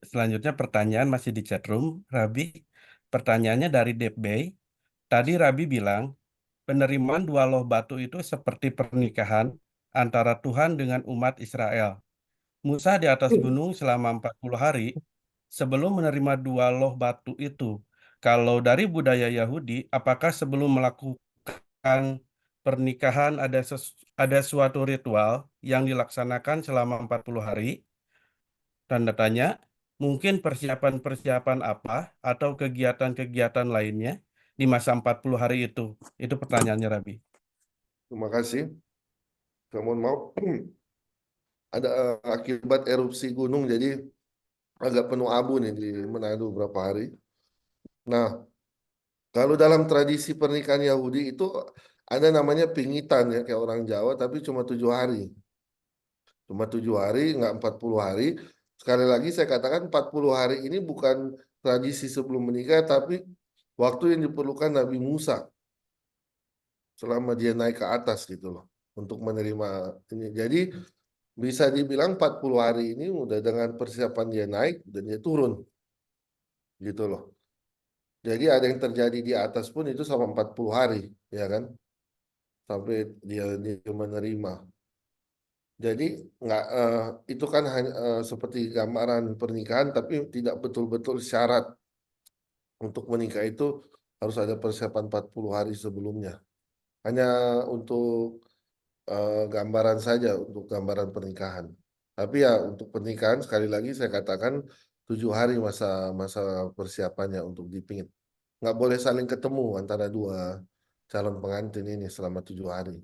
selanjutnya pertanyaan masih di chat room, Rabi. Pertanyaannya dari Dep Bey. Tadi Rabi bilang, penerimaan dua loh batu itu seperti pernikahan antara Tuhan dengan umat Israel. Musa di atas gunung selama 40 hari sebelum menerima dua loh batu itu. Kalau dari budaya Yahudi, apakah sebelum melakukan pernikahan ada suatu ritual yang dilaksanakan selama 40 hari? Tanda tanya, mungkin persiapan-persiapan apa atau kegiatan-kegiatan lainnya di masa 40 hari itu? Itu pertanyaannya, Rabi. Terima kasih. Mohon maaf. Ada akibat erupsi gunung, jadi agak penuh abu nih di Manado beberapa hari. Nah, kalau dalam tradisi pernikahan Yahudi itu ada namanya pingitan ya, kayak orang Jawa, tapi cuma 7 hari. Cuma 7 hari, nggak 40 hari. Sekali lagi saya katakan 40 hari ini bukan tradisi sebelum menikah, tapi waktu yang diperlukan Nabi Musa selama dia naik ke atas gitu loh, untuk menerima ini. Jadi bisa dibilang 40 hari ini udah dengan persiapan dia naik dan dia turun gitu loh. Jadi ada yang terjadi di atas pun itu sama 40 hari, ya kan? Sampai dia menerima. Jadi nggak itu kan hanya seperti gambaran pernikahan, tapi tidak betul-betul syarat untuk menikah itu harus ada persiapan 40 hari sebelumnya. Hanya untuk gambaran saja untuk gambaran pernikahan. Tapi ya untuk pernikahan sekali lagi saya katakan 7 hari masa masa persiapannya untuk dipingit. Nggak boleh saling ketemu antara dua calon pengantin ini selama 7 hari.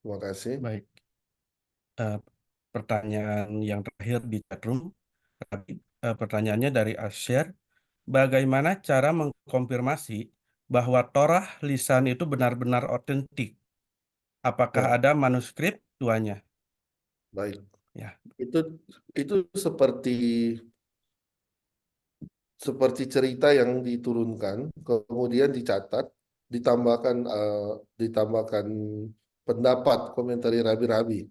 Terima kasih. Baik. Pertanyaan yang terakhir di chat room, Rabi. Pertanyaannya dari Asher. Bagaimana cara mengkonfirmasi bahwa Torah lisan itu benar-benar otentik? Apakah Ya, ada manuskrip tuanya? baik. Ya, Itu seperti cerita yang diturunkan, kemudian dicatat, ditambahkan pendapat komentari rabi-rabi.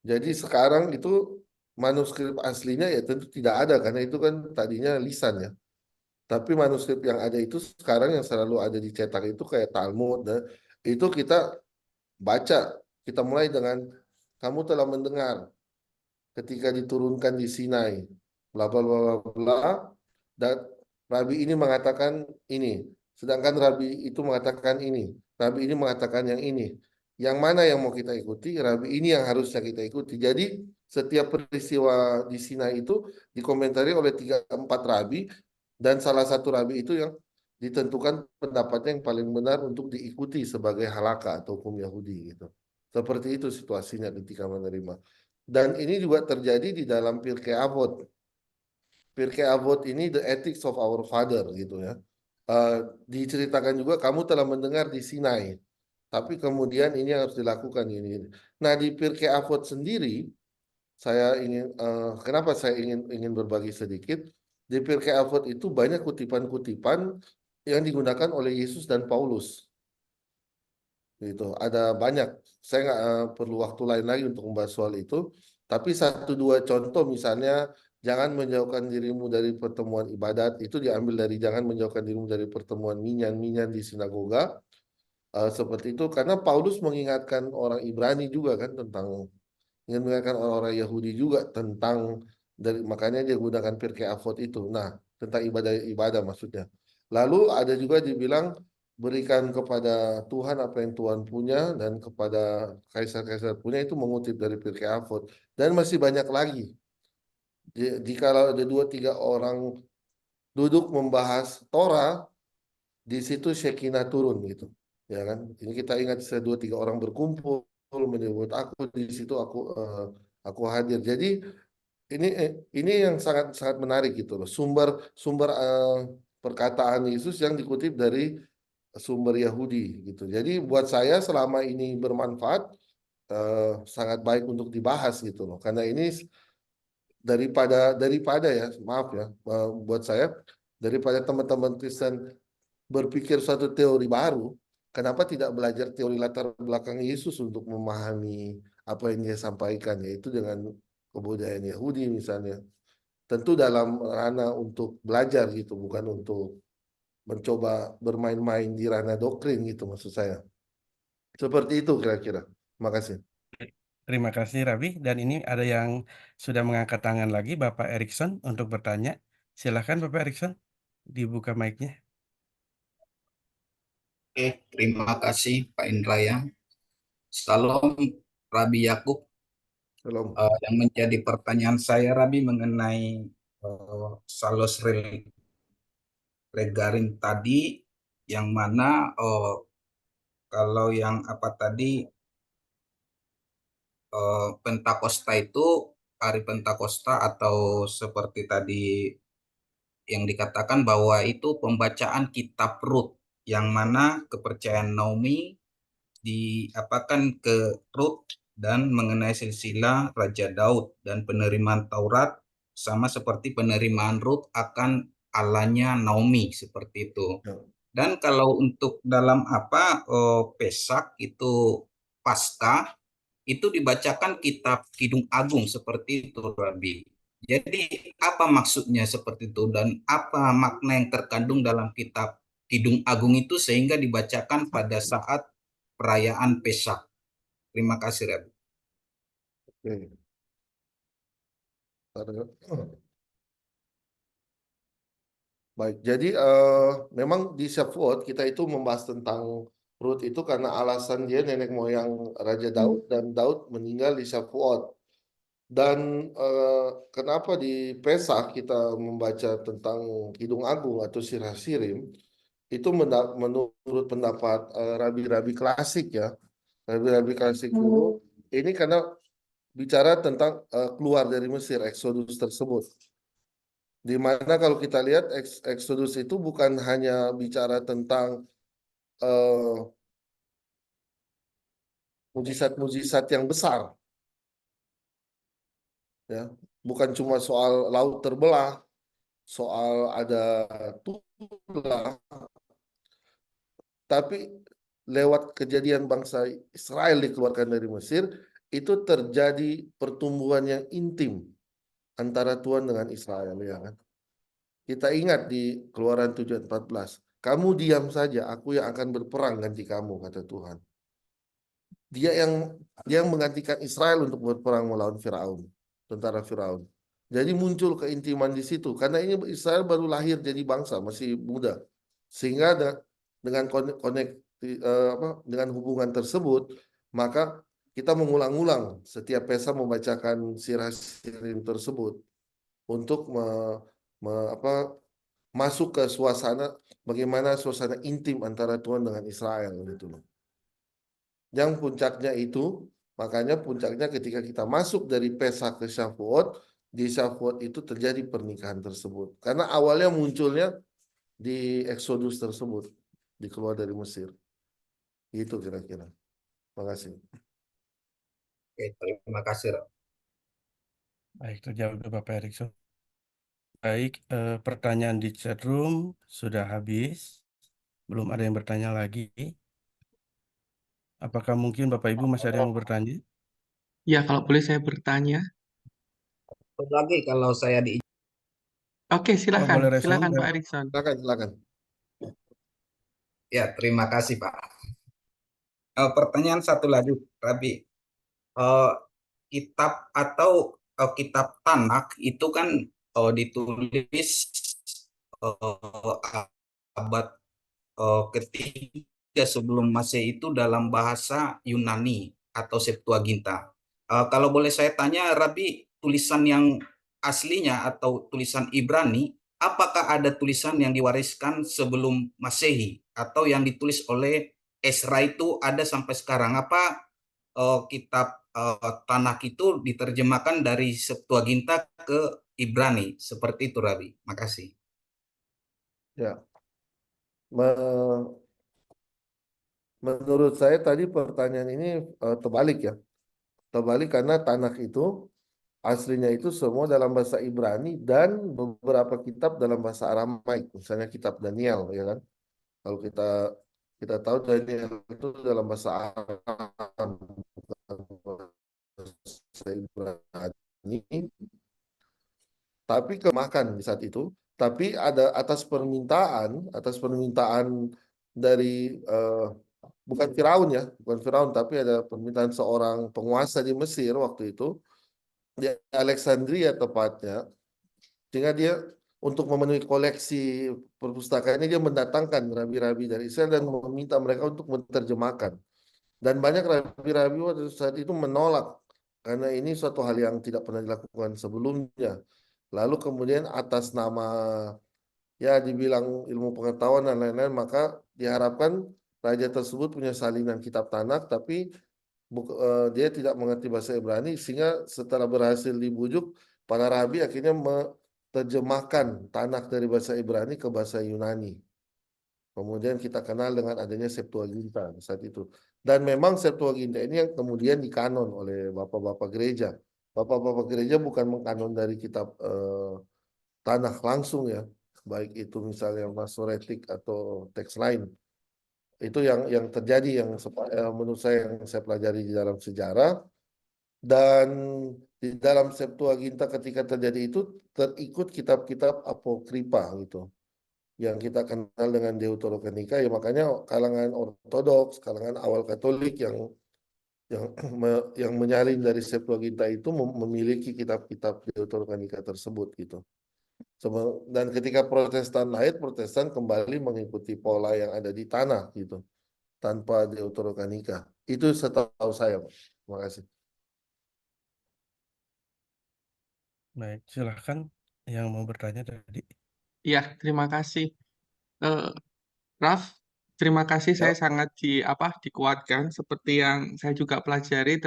Jadi sekarang itu manuskrip aslinya ya tentu tidak ada karena itu kan tadinya lisan ya. Tapi manuskrip yang ada itu sekarang yang selalu ada dicetak itu kayak Talmud, nah, itu kita baca. Kita mulai dengan kamu telah mendengar ketika diturunkan di Sinai, bla bla bla bla bla, dan Rabi ini mengatakan ini, sedangkan Rabi itu mengatakan ini, Rabi ini mengatakan yang ini. Yang mana yang mau kita ikuti? Rabi ini yang harusnya kita ikuti. Jadi setiap peristiwa di Sinai itu dikomentari oleh 3-4 rabi, dan salah satu rabi itu yang ditentukan pendapatnya yang paling benar untuk diikuti sebagai halakha atau hukum Yahudi gitu. Seperti itu situasinya ketika menerima. Dan ini juga terjadi di dalam Pirkei Avot. Pirkei Avot ini the ethics of our father gitu ya. Eh, Diceritakan juga kamu telah mendengar di Sinai, tapi kemudian ini harus dilakukan ini. Nah di Pirkei Avot sendiri, saya ingin kenapa saya ingin berbagi sedikit. Di Pirkei Avot itu banyak kutipan-kutipan yang digunakan oleh Yesus dan Paulus. Gitu. Ada banyak. Saya nggak perlu waktu lain lagi untuk membahas soal itu. Tapi 1-2 contoh misalnya jangan menjauhkan dirimu dari pertemuan ibadat itu diambil dari jangan menjauhkan dirimu dari pertemuan minyan-minyan di sinagoga. Seperti itu karena Paulus mengingatkan orang Ibrani juga kan tentang ingin mengingatkan orang-orang Yahudi juga tentang dari makanya dia gunakan Pirkei Avot itu. Nah, tentang ibadah-ibadah maksudnya. Lalu ada juga dibilang berikan kepada Tuhan apa yang Tuhan punya dan kepada kaisar-kaisar punya itu mengutip dari Pirkei Avot dan masih banyak lagi. Jika ada 2-3 orang duduk membahas Torah, di situ Shekinah turun gitu, ya kan? Ini kita ingat 2-3 orang berkumpul menyebut aku di situ aku hadir. Jadi ini yang sangat sangat menarik gitu loh. Sumber perkataan Yesus yang dikutip dari sumber Yahudi gitu. Jadi buat saya selama ini bermanfaat, sangat baik untuk dibahas gitu loh. Karena ini daripada ya, maaf ya, buat saya, daripada teman-teman Kristen berpikir suatu teori baru, kenapa tidak belajar teori latar belakang Yesus untuk memahami apa yang dia sampaikan, yaitu dengan kebudayaan Yahudi misalnya. Tentu dalam ranah untuk belajar gitu, bukan untuk mencoba bermain-main di ranah doktrin gitu maksud saya. Seperti itu kira-kira. Makasih. Terima kasih Rabi. Dan ini ada yang sudah mengangkat tangan lagi, Bapak Erikson untuk bertanya. Silakan Bapak Erikson, dibuka mic-nya. Oke, terima kasih Pak Indraya. Salam Rabi Yakub. Shalom. Yang menjadi pertanyaan saya Rabi mengenai Salos Regarin tadi, yang mana kalau yang apa tadi Pentakosta itu, hari Pentakosta atau seperti tadi yang dikatakan bahwa itu pembacaan kitab Rut, yang mana kepercayaan Naomi diapakan ke Rut dan mengenai silsilah Raja Daud dan penerimaan Taurat sama seperti penerimaan Rut akan Allahnya Naomi seperti itu. Dan kalau untuk dalam Pesak itu Paskah itu dibacakan kitab Kidung Agung seperti itu Rabi. Jadi apa maksudnya seperti itu dan apa makna yang terkandung dalam kitab Kidung Agung itu sehingga dibacakan pada saat perayaan Pesak? Terima kasih Rabi. Baik, jadi memang di Shavuot kita itu membahas tentang Rut itu karena alasan dia nenek moyang Raja Daud dan Daud meninggal di Shavuot. Dan kenapa di Pesach kita membaca tentang Kidung Agung atau Sirah Sirim itu menurut pendapat rabi-rabi klasik ya, rabi-rabi klasik dulu ini karena bicara tentang keluar dari Mesir, Exodus tersebut. Di mana kalau kita lihat Exodus itu bukan hanya bicara tentang mujizat-mujizat yang besar, ya, bukan cuma soal laut terbelah, soal ada tulah, tapi lewat kejadian bangsa Israel dikeluarkan dari Mesir, itu terjadi pertumbuhan yang intim antara Tuhan dengan Israel, ya kan? Kita ingat di Keluaran 7:14, kamu diam saja, aku yang akan berperang ganti kamu, kata Tuhan. Dia yang menggantikan Israel untuk berperang melawan Firaun, tentara Firaun. Jadi muncul keintiman di situ karena ini Israel baru lahir jadi bangsa, masih muda. Sehingga dengan dengan hubungan tersebut, maka kita mengulang-ulang setiap Pesa membacakan Sirah Sirim tersebut untuk masuk ke suasana bagaimana suasana intim antara Tuhan dengan Israel gitu loh. Yang puncaknya itu, makanya puncaknya ketika kita masuk dari Pesach ke Shavuot, di Shavuot itu terjadi pernikahan tersebut. Karena awalnya munculnya di Exodus tersebut, dikeluar dari Mesir. Itu kira-kira. Terima kasih. Oke, terima kasih. Baik, terjawab Bapak Erikson. Baik, pertanyaan di chat room sudah habis. Belum ada yang bertanya lagi. Apakah mungkin Bapak Ibu masih ada yang mau bertanya? Ya, kalau boleh saya bertanya. Lagi kalau saya di Oke, silakan, boleh respon, silakan ya. Pak Erikson. Silakan. Ya, terima kasih Pak. Pertanyaan satu lagi, Rabi. Kitab atau kitab Tanak itu kan ditulis abad ketiga sebelum Masehi itu dalam bahasa Yunani atau Septuaginta. Kalau boleh saya tanya, Rabi, tulisan yang aslinya atau tulisan Ibrani, apakah ada tulisan yang diwariskan sebelum Masehi atau yang ditulis oleh Ezra itu ada sampai sekarang? Apa kitab Tanakh itu diterjemahkan dari Septuaginta ke Ibrani. Seperti itu, Rabi. Makasih. Ya, menurut saya tadi pertanyaan ini terbalik ya. Terbalik karena Tanakh itu aslinya itu semua dalam bahasa Ibrani dan beberapa kitab dalam bahasa Aramaik, misalnya kitab Daniel, ya kan? Kalau kita tahu Daniel itu dalam bahasa Aram, bukan bahasa Ibrani, tapi kemakan di saat itu. Tapi ada atas permintaan dari bukan Firaun ya, bukan Firaun, tapi ada permintaan seorang penguasa di Mesir waktu itu, di Alexandria tepatnya, sehingga dia untuk memenuhi koleksi perpustakaannya dia mendatangkan rabi-rabi dari Israel dan meminta mereka untuk menerjemahkan. Dan banyak rabi-rabi waktu saat itu menolak karena ini suatu hal yang tidak pernah dilakukan sebelumnya. Lalu kemudian atas nama ya dibilang ilmu pengetahuan dan lain-lain, maka diharapkan raja tersebut punya salinan kitab Tanakh, tapi dia tidak mengerti bahasa Ibrani, sehingga setelah berhasil dibujuk, para rabi akhirnya menerjemahkan Tanakh dari bahasa Ibrani ke bahasa Yunani. Kemudian kita kenal dengan adanya Septuaginta saat itu. Dan memang Septuaginta ini yang kemudian dikanon oleh bapak-bapak gereja. Bapak-bapak gereja bukan mengkanon dari kitab Tanakh langsung ya, baik itu misalnya Masoretik atau teks lain. Itu yang terjadi yang menurut saya yang saya pelajari di dalam sejarah. Dan di dalam Septuaginta ketika terjadi itu terikut kitab-kitab apokripa gitu, yang kita kenal dengan Deuterokanika, ya makanya kalangan Ortodoks, kalangan awal Katolik yang yang menyalin dari Septuaginta itu memiliki kitab-kitab Deuterokanika tersebut gitu. Dan ketika Protestan lahir, Protestan kembali mengikuti pola yang ada di tanah gitu, tanpa Deuterokanika. Itu setahu saya, Pak. Terima kasih. Baik, silahkan yang mau bertanya tadi. Ya, terima kasih. Eh, Raf, terima kasih. Saya Ya. sangat dikuatkan seperti yang saya juga pelajari.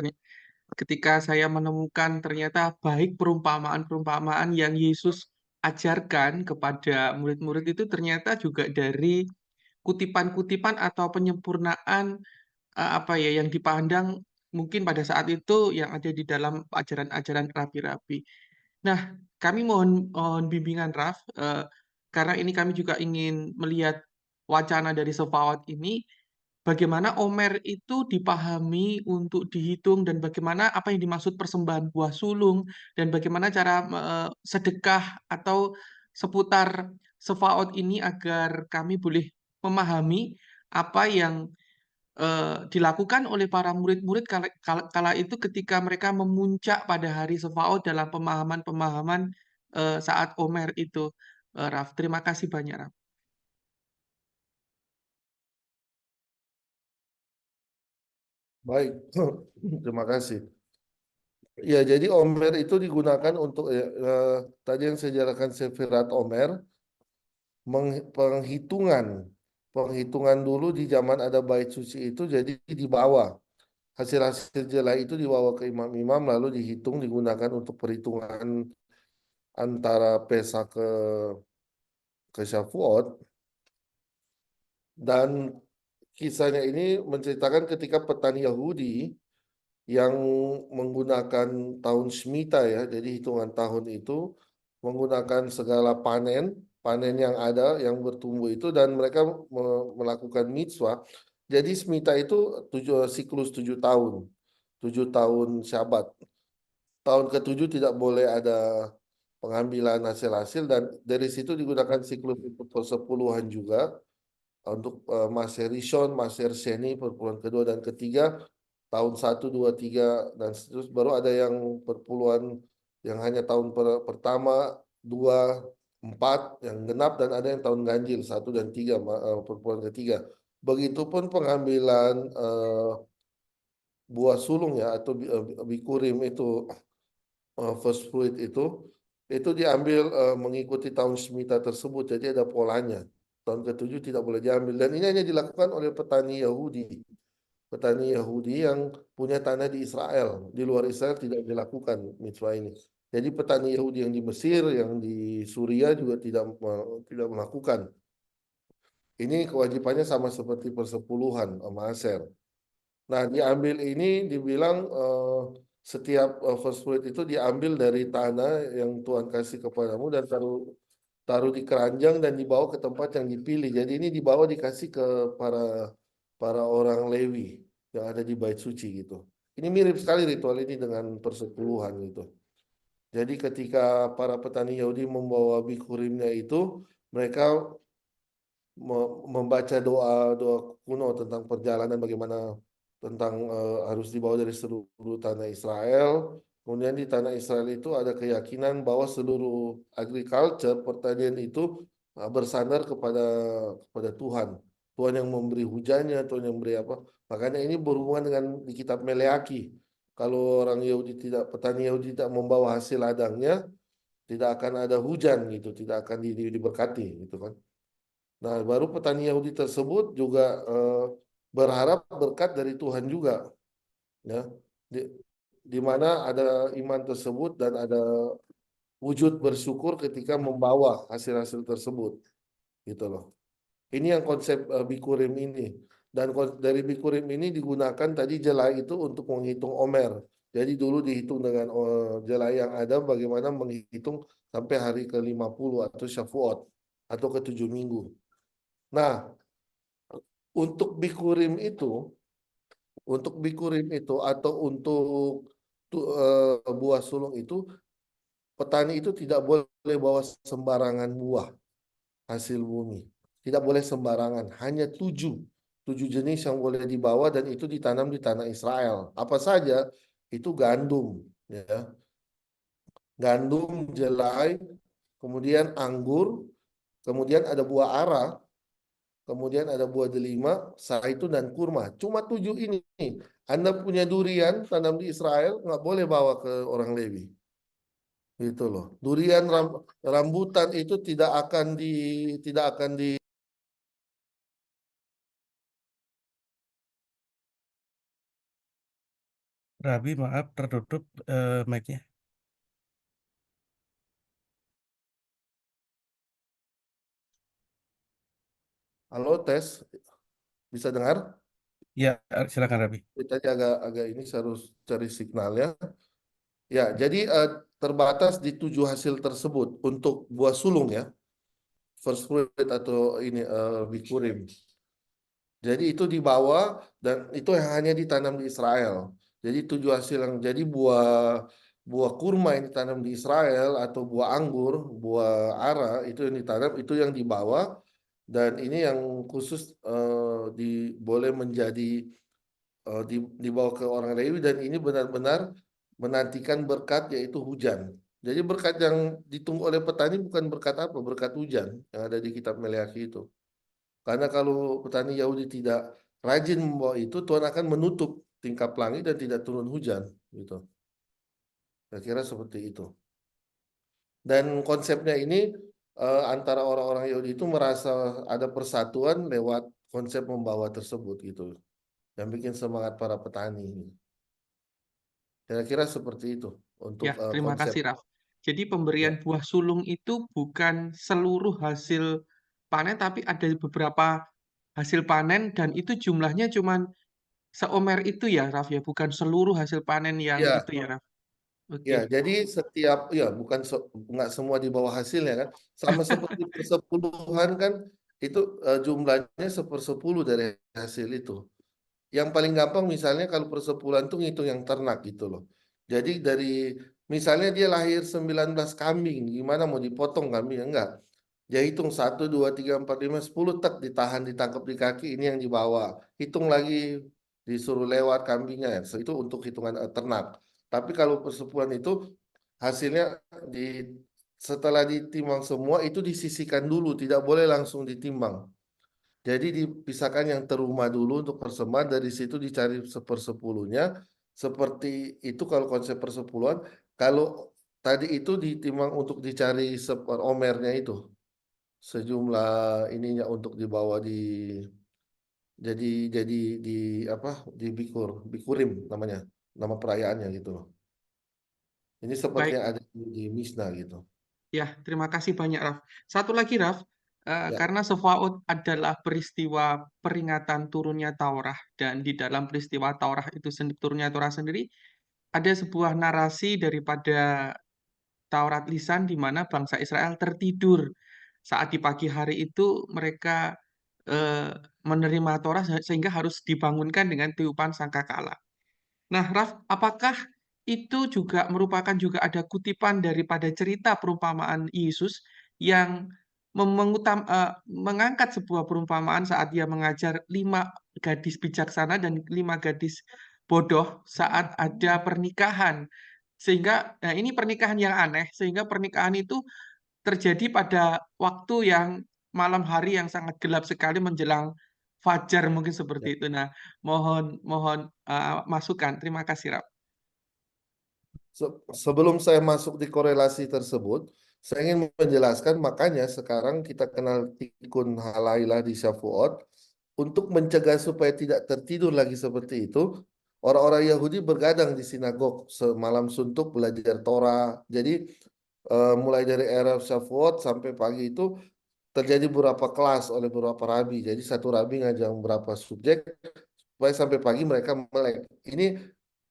Ketika saya menemukan ternyata baik perumpamaan-perumpamaan yang Yesus ajarkan kepada murid-murid itu ternyata juga dari kutipan-kutipan atau penyempurnaan yang dipandang mungkin pada saat itu yang ada di dalam ajaran-ajaran rabi-rabi. Nah, kami mohon bimbingan Raf, karena ini kami juga ingin melihat wacana dari Sefaot ini, bagaimana Omer itu dipahami untuk dihitung dan bagaimana apa yang dimaksud persembahan buah sulung dan bagaimana cara sedekah atau seputar Sefaot ini agar kami boleh memahami apa yang dilakukan oleh para murid-murid kala itu ketika mereka memuncak pada hari Sefaot dalam pemahaman-pemahaman saat Omer itu. Raf, terima kasih banyak, Raf. Baik, terima kasih. Ya, jadi Omer itu digunakan untuk tadi yang saya jelaskan Sefirat Omer, penghitungan dulu di zaman ada bait suci itu, jadi dibawa hasil-hasil jelai itu dibawa ke imam-imam lalu dihitung digunakan untuk perhitungan antara Pesa ke Syafuot. Dan kisahnya ini menceritakan ketika petani Yahudi yang menggunakan tahun Shemitah ya, jadi hitungan tahun itu menggunakan segala panen yang ada yang bertumbuh itu, dan mereka melakukan mitzvah. Jadi Shemitah itu siklus 7 tahun, 7 tahun Syabat. Tahun ke-7 tidak boleh ada pengambilan hasil-hasil, dan dari situ digunakan siklus itu persepuluhan juga untuk Maser Rishon, Maser Sheni, perpuluhan kedua dan ketiga, tahun 1, 2, 3, dan seterusnya. Baru ada yang perpuluhan yang hanya tahun pertama, 2, 4, yang genap, dan ada yang tahun ganjil 1 dan 3, perpuluhan ketiga. Begitupun pengambilan buah sulung ya, atau bikurim itu, first fruit itu diambil mengikuti tahun Shemitah tersebut. Jadi ada polanya. Tahun ke-7 tidak boleh diambil. Dan ini hanya dilakukan oleh petani Yahudi. petani Yahudi yang punya tanah di Israel. Di luar Israel tidak dilakukan mitzvah ini. Jadi petani Yahudi yang di Mesir, yang di Suriah juga tidak melakukan. Ini kewajibannya sama seperti persepuluhan sama Aser. Nah, diambil ini dibilang setiap first fruit itu diambil dari tanah yang Tuhan kasih kepadamu dan taruh di keranjang dan dibawa ke tempat yang dipilih. Jadi ini dibawa dikasih ke para orang Lewi yang ada di bait suci gitu. Ini mirip sekali ritual ini dengan persepuluhan gitu. Jadi ketika para petani Yahudi membawa bikurimnya itu, mereka membaca doa-doa kuno tentang perjalanan bagaimana tentang harus dibawa dari seluruh tanah Israel. Kemudian di tanah Israel itu ada keyakinan bahwa seluruh agriculture pertanian itu bersandar kepada Tuhan. Tuhan yang memberi hujannya, Tuhan yang memberi apa. Makanya ini berhubungan dengan di kitab Meleaki. Kalau orang Yahudi petani Yahudi tidak membawa hasil ladangnya, tidak akan ada hujan gitu, tidak akan diberkati gitu kan. Nah, baru petani Yahudi tersebut juga berharap berkat dari Tuhan juga, ya, di mana ada iman tersebut dan ada wujud bersyukur ketika membawa hasil-hasil tersebut, gitu loh. Ini yang konsep Bikurim ini, dan dari Bikurim ini digunakan tadi jelai itu untuk menghitung Omer. Jadi dulu dihitung dengan jelai yang ada, bagaimana menghitung sampai hari ke-50 atau Syafuot atau ke-7 minggu. Nah, untuk bikurim itu atau untuk buah sulung itu, petani itu tidak boleh bawa sembarangan buah hasil bumi. Tidak boleh sembarangan. Hanya tujuh jenis yang boleh dibawa dan itu ditanam di tanah Israel. Apa saja? Itu gandum, ya. Gandum, jelai, kemudian anggur, kemudian ada buah ara, kemudian ada buah delima, zaitun dan kurma. Cuma 7 ini. Anda punya durian tanam di Israel, nggak boleh bawa ke orang Lewi. Gitu loh. Durian rambutan itu tidak akan di Rabi, maaf tertutup mic-nya. Halo, tes. Bisa dengar? Ya, silakan Rabi. Tadi agak ini saya harus cari signalnya. Ya, jadi terbatas di 7 hasil tersebut untuk buah sulung ya. First fruit atau ini bikurim. Jadi itu dibawa dan itu hanya ditanam di Israel. Jadi 7 hasil yang jadi buah kurma yang ditanam di Israel atau buah anggur, buah ara itu yang ditanam, itu yang dibawa, dan ini yang khusus boleh menjadi dibawa ke orang Lewi, dan ini benar-benar menantikan berkat yaitu hujan. Jadi berkat yang ditunggu oleh petani bukan berkat apa? Berkat hujan yang ada di kitab Meleaki itu. Karena kalau petani Yahudi tidak rajin membawa itu, Tuhan akan menutup tingkap langit dan tidak turun hujan, gitu. Saya kira seperti itu. Dan konsepnya ini antara orang-orang Yahudi itu merasa ada persatuan lewat konsep membawa tersebut, gitu. Yang bikin semangat para petani. Kira-kira seperti itu untuk Ya, terima konsep. kasih, Raf. Jadi Ya. pemberian buah sulung itu bukan seluruh hasil panen, tapi ada beberapa hasil panen dan itu jumlahnya cuma seomer itu ya, Raf ya, bukan seluruh hasil panen yang Ya, itu ya, Raf. ya, Oke. jadi bukan nggak semua di bawah hasilnya kan, sama seperti persepuluhan kan, itu jumlahnya 1/10 dari hasil itu. Yang paling gampang misalnya kalau persepuluhan tuh ngitung yang ternak gitu loh. Jadi dari misalnya dia lahir 19 kambing, gimana mau dipotong kambingnya? Enggak. Dia hitung 1, 2, 3, 4, 5, 10, tek ditahan, ditangkap di kaki, ini yang dibawa. Hitung lagi, disuruh lewat kambingnya. Itu untuk hitungan ternak. Tapi kalau persepuluhan itu hasilnya setelah ditimbang semua itu disisihkan dulu, tidak boleh langsung ditimbang. Jadi dipisahkan yang terumah dulu untuk persembahan, dari situ dicari 1/10-nya. Seperti itu kalau konsep persepuluhan. Kalau tadi itu ditimbang untuk dicari seperomernya itu. Sejumlah ininya untuk dibawa jadi di apa di Bikurim namanya, nama perayaannya gitu loh. Ini seperti Baik, yang ada di Misna gitu. ya, terima kasih banyak, Raf. Satu lagi, Raf, Ya, karena Sefaot adalah peristiwa peringatan turunnya Taurah, dan di dalam peristiwa Taurah itu turunnya Taurah sendiri, ada sebuah narasi daripada Taurat lisan di mana bangsa Israel tertidur saat di pagi hari itu mereka eh, menerima Torah sehingga harus dibangunkan dengan tiupan sangkakala. Nah, Raf, apakah itu juga merupakan juga ada kutipan daripada cerita perumpamaan Yesus yang mengangkat sebuah perumpamaan saat dia mengajar 5 gadis bijaksana dan 5 gadis bodoh saat ada pernikahan. Sehingga, nah ini pernikahan yang aneh, sehingga pernikahan itu terjadi pada waktu yang malam hari yang sangat gelap sekali menjelang fajar mungkin seperti ya. itu. Nah, mohon mohon masukan. Terima kasih, Rap. Sebelum saya masuk di korelasi tersebut, saya ingin menjelaskan makanya sekarang kita kenal tikun halailah di Shavuot untuk mencegah supaya tidak tertidur lagi seperti itu. Orang-orang Yahudi bergadang di sinagog semalam suntuk belajar Torah. Jadi mulai dari era Shavuot sampai pagi itu terjadi beberapa kelas oleh beberapa rabi. Jadi satu rabi ngajak beberapa subjek supaya sampai pagi mereka melek. Ini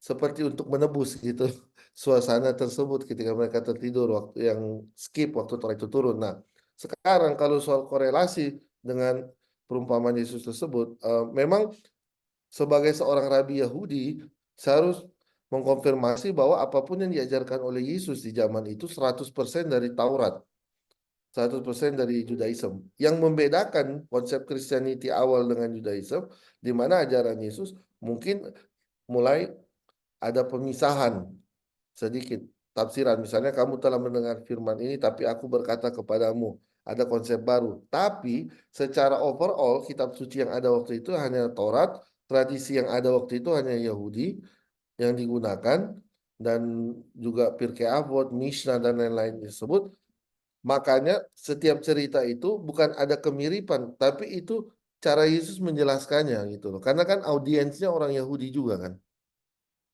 seperti untuk menebus gitu suasana tersebut ketika mereka tertidur waktu yang skip waktu Torah itu turun. Nah, sekarang kalau soal korelasi dengan perumpamaan Yesus tersebut, memang sebagai seorang rabi Yahudi, saya harus mengkonfirmasi bahwa apapun yang diajarkan oleh Yesus di zaman itu 100% dari Taurat. 100% dari Judaism. Yang membedakan konsep Christianity awal dengan Judaism, di mana ajaran Yesus mungkin mulai ada pemisahan sedikit tafsiran. Misalnya kamu telah mendengar firman ini, tapi aku berkata kepadamu, ada konsep baru. Tapi secara overall, kitab suci yang ada waktu itu hanya Taurat, tradisi yang ada waktu itu hanya Yahudi yang digunakan, dan juga Pirkei Avot, Mishnah, dan lain-lain disebut. Makanya setiap cerita itu bukan ada kemiripan, tapi itu cara Yesus menjelaskannya gitu loh. Karena kan audiensnya orang Yahudi juga kan,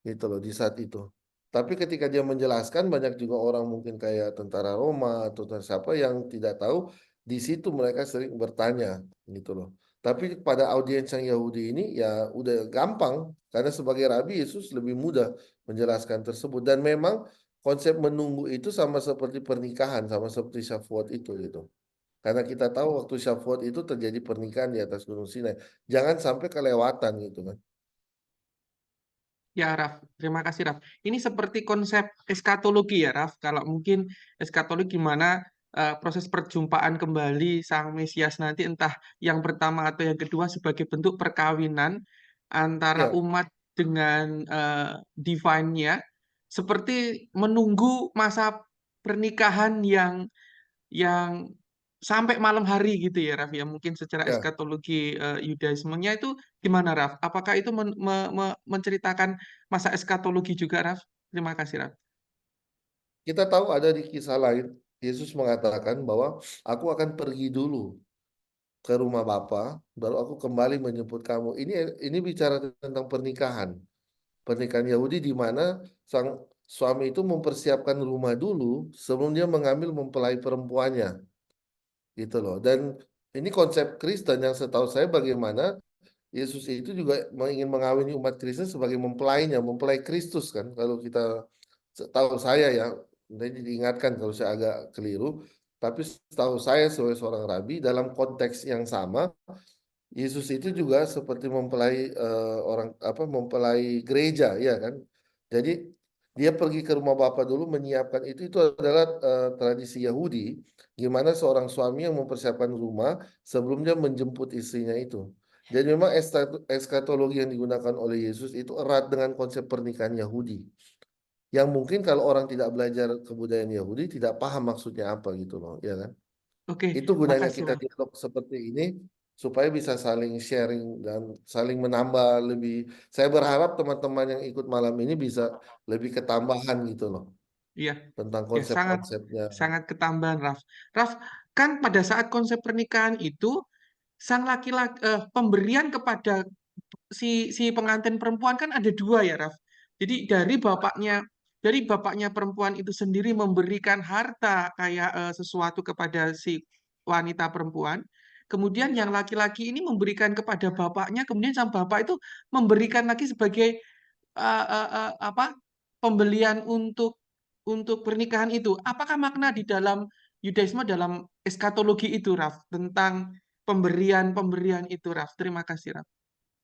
gitu loh di saat itu. Tapi ketika dia menjelaskan banyak juga orang mungkin kayak tentara Roma atau siapa yang tidak tahu, di situ mereka sering bertanya gitu loh. Tapi pada audiens yang Yahudi ini ya udah gampang karena sebagai rabi Yesus lebih mudah menjelaskan tersebut dan memang konsep menunggu itu sama seperti pernikahan, sama seperti Shavuot itu gitu. Karena kita tahu waktu Shavuot itu terjadi pernikahan di atas Gunung Sinai. Jangan sampai kelewatan gitu kan. Ya, Raf. Terima kasih, Raf. Ini seperti konsep eskatologi ya, Raf. Kalau mungkin eskatologi gimana proses perjumpaan kembali Sang Mesias nanti entah yang pertama atau yang kedua sebagai bentuk perkawinan antara Ya, umat dengan divine-nya, seperti menunggu masa pernikahan yang sampai malam hari gitu ya, Raf, ya mungkin secara ya. eskatologi Yudaismenya itu gimana, Raf? Apakah itu menceritakan masa eskatologi juga, Raf? Terima kasih, Raf. Kita tahu ada di kisah lain, Yesus mengatakan bahwa aku akan pergi dulu ke rumah Bapa, baru aku kembali menjemput kamu. Ini bicara tentang pernikahan. Pernikahan Yahudi di mana sang suami itu mempersiapkan rumah dulu sebelum dia mengambil mempelai perempuannya. Gitu loh. Dan ini konsep Kristen yang setahu saya bagaimana Yesus itu juga ingin mengawini umat Kristen sebagai mempelainya, mempelai Kristus kan. Kalau kita setahu saya ya, nanti diingatkan kalau saya agak keliru, tapi setahu saya sebagai seorang rabi dalam konteks yang sama, Yesus itu juga seperti mempelai orang apa mempelai gereja ya kan. Jadi dia pergi ke rumah Bapa dulu menyiapkan itu adalah tradisi Yahudi gimana seorang suami yang mempersiapkan rumah sebelum dia menjemput istrinya itu. Jadi memang eskatologi yang digunakan oleh Yesus itu erat dengan konsep pernikahan Yahudi. Yang mungkin kalau orang tidak belajar kebudayaan Yahudi tidak paham maksudnya apa gitu loh, ya kan? Oke, Itu gunanya makasih, kita Raf. dialog seperti ini supaya bisa saling sharing dan saling menambah lebih. Saya berharap teman-teman yang ikut malam ini bisa lebih ketambahan gitu loh Iya, tentang ya sangat konsep-konsepnya. sangat ketambahan, Raf. Raf, kan pada saat konsep pernikahan itu sang laki-laki pemberian kepada si pengantin perempuan kan ada dua ya, Raf. Jadi dari bapaknya perempuan itu sendiri memberikan harta kayak sesuatu kepada si wanita perempuan. Kemudian yang laki-laki ini memberikan kepada bapaknya, kemudian sang bapak itu memberikan lagi sebagai apa pembelian untuk pernikahan itu. Apakah makna di dalam Yudaisme dalam eskatologi itu, Raf, tentang pemberian itu, Raf? Terima kasih, Raf.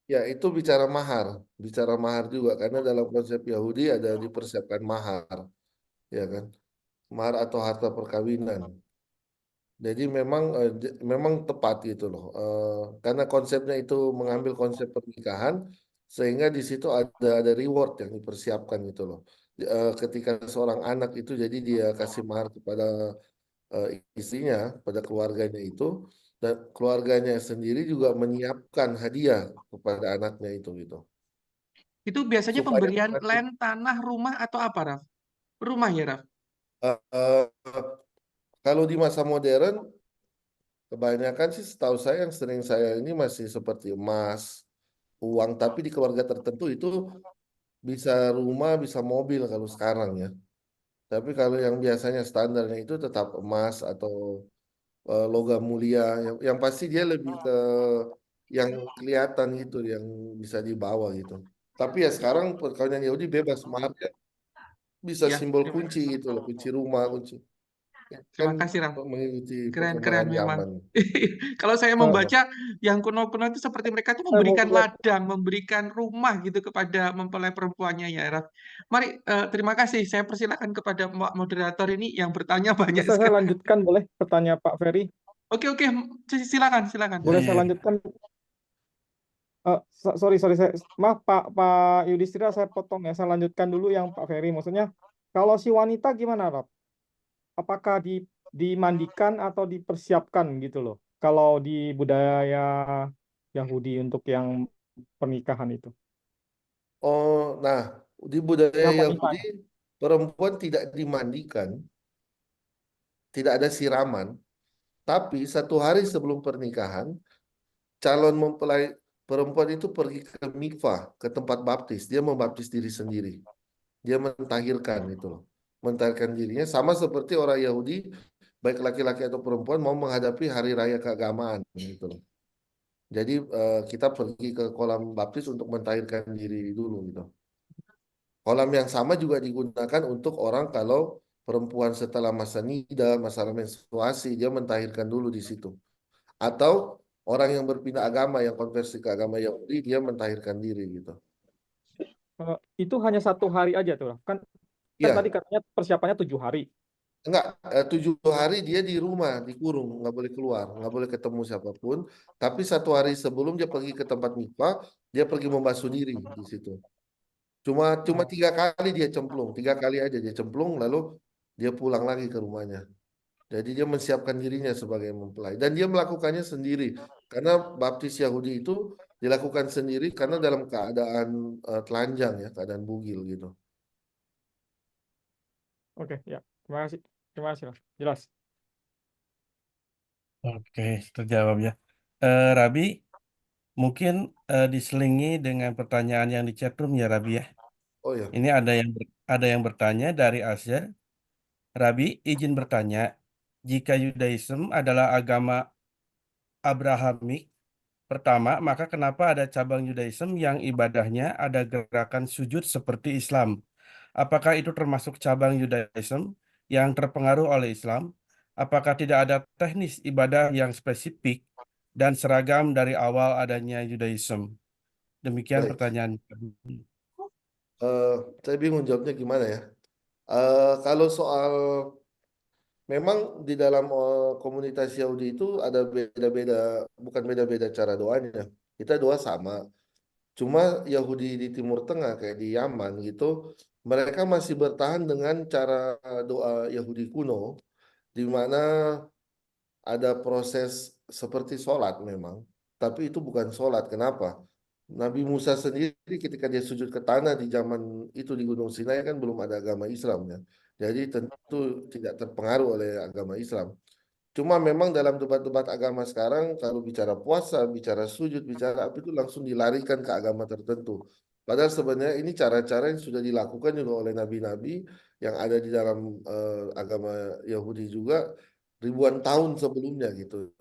Ya, itu bicara mahar juga karena dalam konsep Yahudi ada dipersiapkan mahar, ya kan? Mahar atau harta perkawinan. Jadi memang tepat gitu loh. Karena konsepnya itu mengambil konsep pernikahan sehingga di situ ada reward yang dipersiapkan gitu loh. Ketika seorang anak itu jadi dia kasih mahar kepada istrinya, pada keluarganya itu, dan keluarganya sendiri juga menyiapkan hadiah kepada anaknya itu gitu. Itu biasanya Supaya pemberian land, tanah, rumah, atau apa, Raf? Rumah ya, Raf? eh, kalau di masa modern kebanyakan sih setahu saya yang sering saya ini masih seperti emas, uang, tapi di keluarga tertentu itu bisa rumah, bisa mobil kalau sekarang ya. Tapi kalau yang biasanya standarnya itu tetap emas atau logam mulia, yang pasti dia lebih ke yang kelihatan gitu, yang bisa dibawa gitu. Tapi ya sekarang perkawinan Yahudi bebas, maharnya bisa Ya, simbol terima kunci kasih. gitu loh, kunci rumah, kunci kan Terima kasih, Raf. mengikuti Keren-keren perkembangan memang. zaman. Kalau saya Heeh. membaca yang kuno-kuno itu seperti mereka itu Saya mau memberikan lihat. ladang, memberikan rumah gitu kepada mempelai perempuannya ya, Raf. Mari, terima kasih. Saya persilakan kepada moderator ini yang bertanya banyak Bisa saya sekali. lanjutkan boleh pertanyaan Pak Ferry? Oke, oke. Silakan, silakan. Boleh Iya, saya iya. lanjutkan? Sorry, maaf Pak Yudhistira, saya potong ya. Saya lanjutkan dulu yang Pak Ferry. Maksudnya, kalau si wanita gimana, Rob? Apakah dimandikan atau dipersiapkan gitu loh? Kalau di budaya Yahudi untuk yang pernikahan itu, Oh, nah di budaya yang Yahudi pernikahan. perempuan tidak dimandikan, tidak ada siraman, tapi satu hari sebelum pernikahan calon mempelai perempuan itu pergi ke mikvah, ke tempat baptis. Dia membaptis diri sendiri. Dia mentahirkan itu loh. Mentahirkan dirinya sama seperti orang Yahudi, baik laki-laki atau perempuan mau menghadapi hari raya keagamaan gitu loh. Jadi kita pergi ke kolam baptis untuk mentahirkan diri dulu gitu. Kolam yang sama juga digunakan untuk orang kalau perempuan setelah masa nida, masalah menstruasi, dia mentahirkan dulu di situ. Atau orang yang berpindah agama, yang konversi ke agama Yahudi, dia mentahirkan diri gitu. Itu hanya 1 hari aja tuh, Rob. Kan Iya, tadi katanya persiapannya 7 hari. enggak, 7 hari dia di rumah, dikurung, nggak boleh keluar, nggak boleh ketemu siapapun. Tapi 1 hari sebelum dia pergi ke tempat mikvah, dia pergi membasuh diri di situ. Cuma 3 kali dia cemplung, 3 kali aja dia cemplung, lalu dia pulang lagi ke rumahnya. Jadi dia menyiapkan dirinya sebagai mempelai dan dia melakukannya sendiri karena baptis Yahudi itu dilakukan sendiri karena dalam keadaan telanjang ya, keadaan bugil gitu. Oke, ya. Terima kasih, Rob. Jelas. Oke, terjawab ya. Rabi, mungkin diselingi dengan pertanyaan yang di chat room ya, Rabi ya. Oh ya, Ini ada yang bertanya dari Asia. Rabi, izin bertanya, jika Yudaism adalah agama Abrahamik pertama, maka kenapa ada cabang Yudaism yang ibadahnya ada gerakan sujud seperti Islam? Apakah itu termasuk cabang Yudaism yang terpengaruh oleh Islam? Apakah tidak ada teknis ibadah yang spesifik dan seragam dari awal adanya Yudaism? Demikian baik. pertanyaan. Saya bingung jawabnya gimana ya. Kalau soal memang di dalam komunitas Yahudi itu ada beda-beda, bukan beda-beda cara doanya. Kita doa sama. Cuma Yahudi di Timur Tengah kayak di Yaman gitu, mereka masih bertahan dengan cara doa Yahudi kuno, di mana ada proses seperti sholat memang, tapi itu bukan sholat. Kenapa? Nabi Musa sendiri ketika dia sujud ke tanah di zaman itu di Gunung Sinai kan belum ada agama Islam ya. Jadi tentu tidak terpengaruh oleh agama Islam. Cuma memang dalam debat-debat agama sekarang, kalau bicara puasa, bicara sujud, bicara apa itu langsung dilarikan ke agama tertentu. Padahal sebenarnya ini cara-cara yang sudah dilakukan juga oleh nabi-nabi yang ada di dalam agama Yahudi juga ribuan tahun sebelumnya gitu.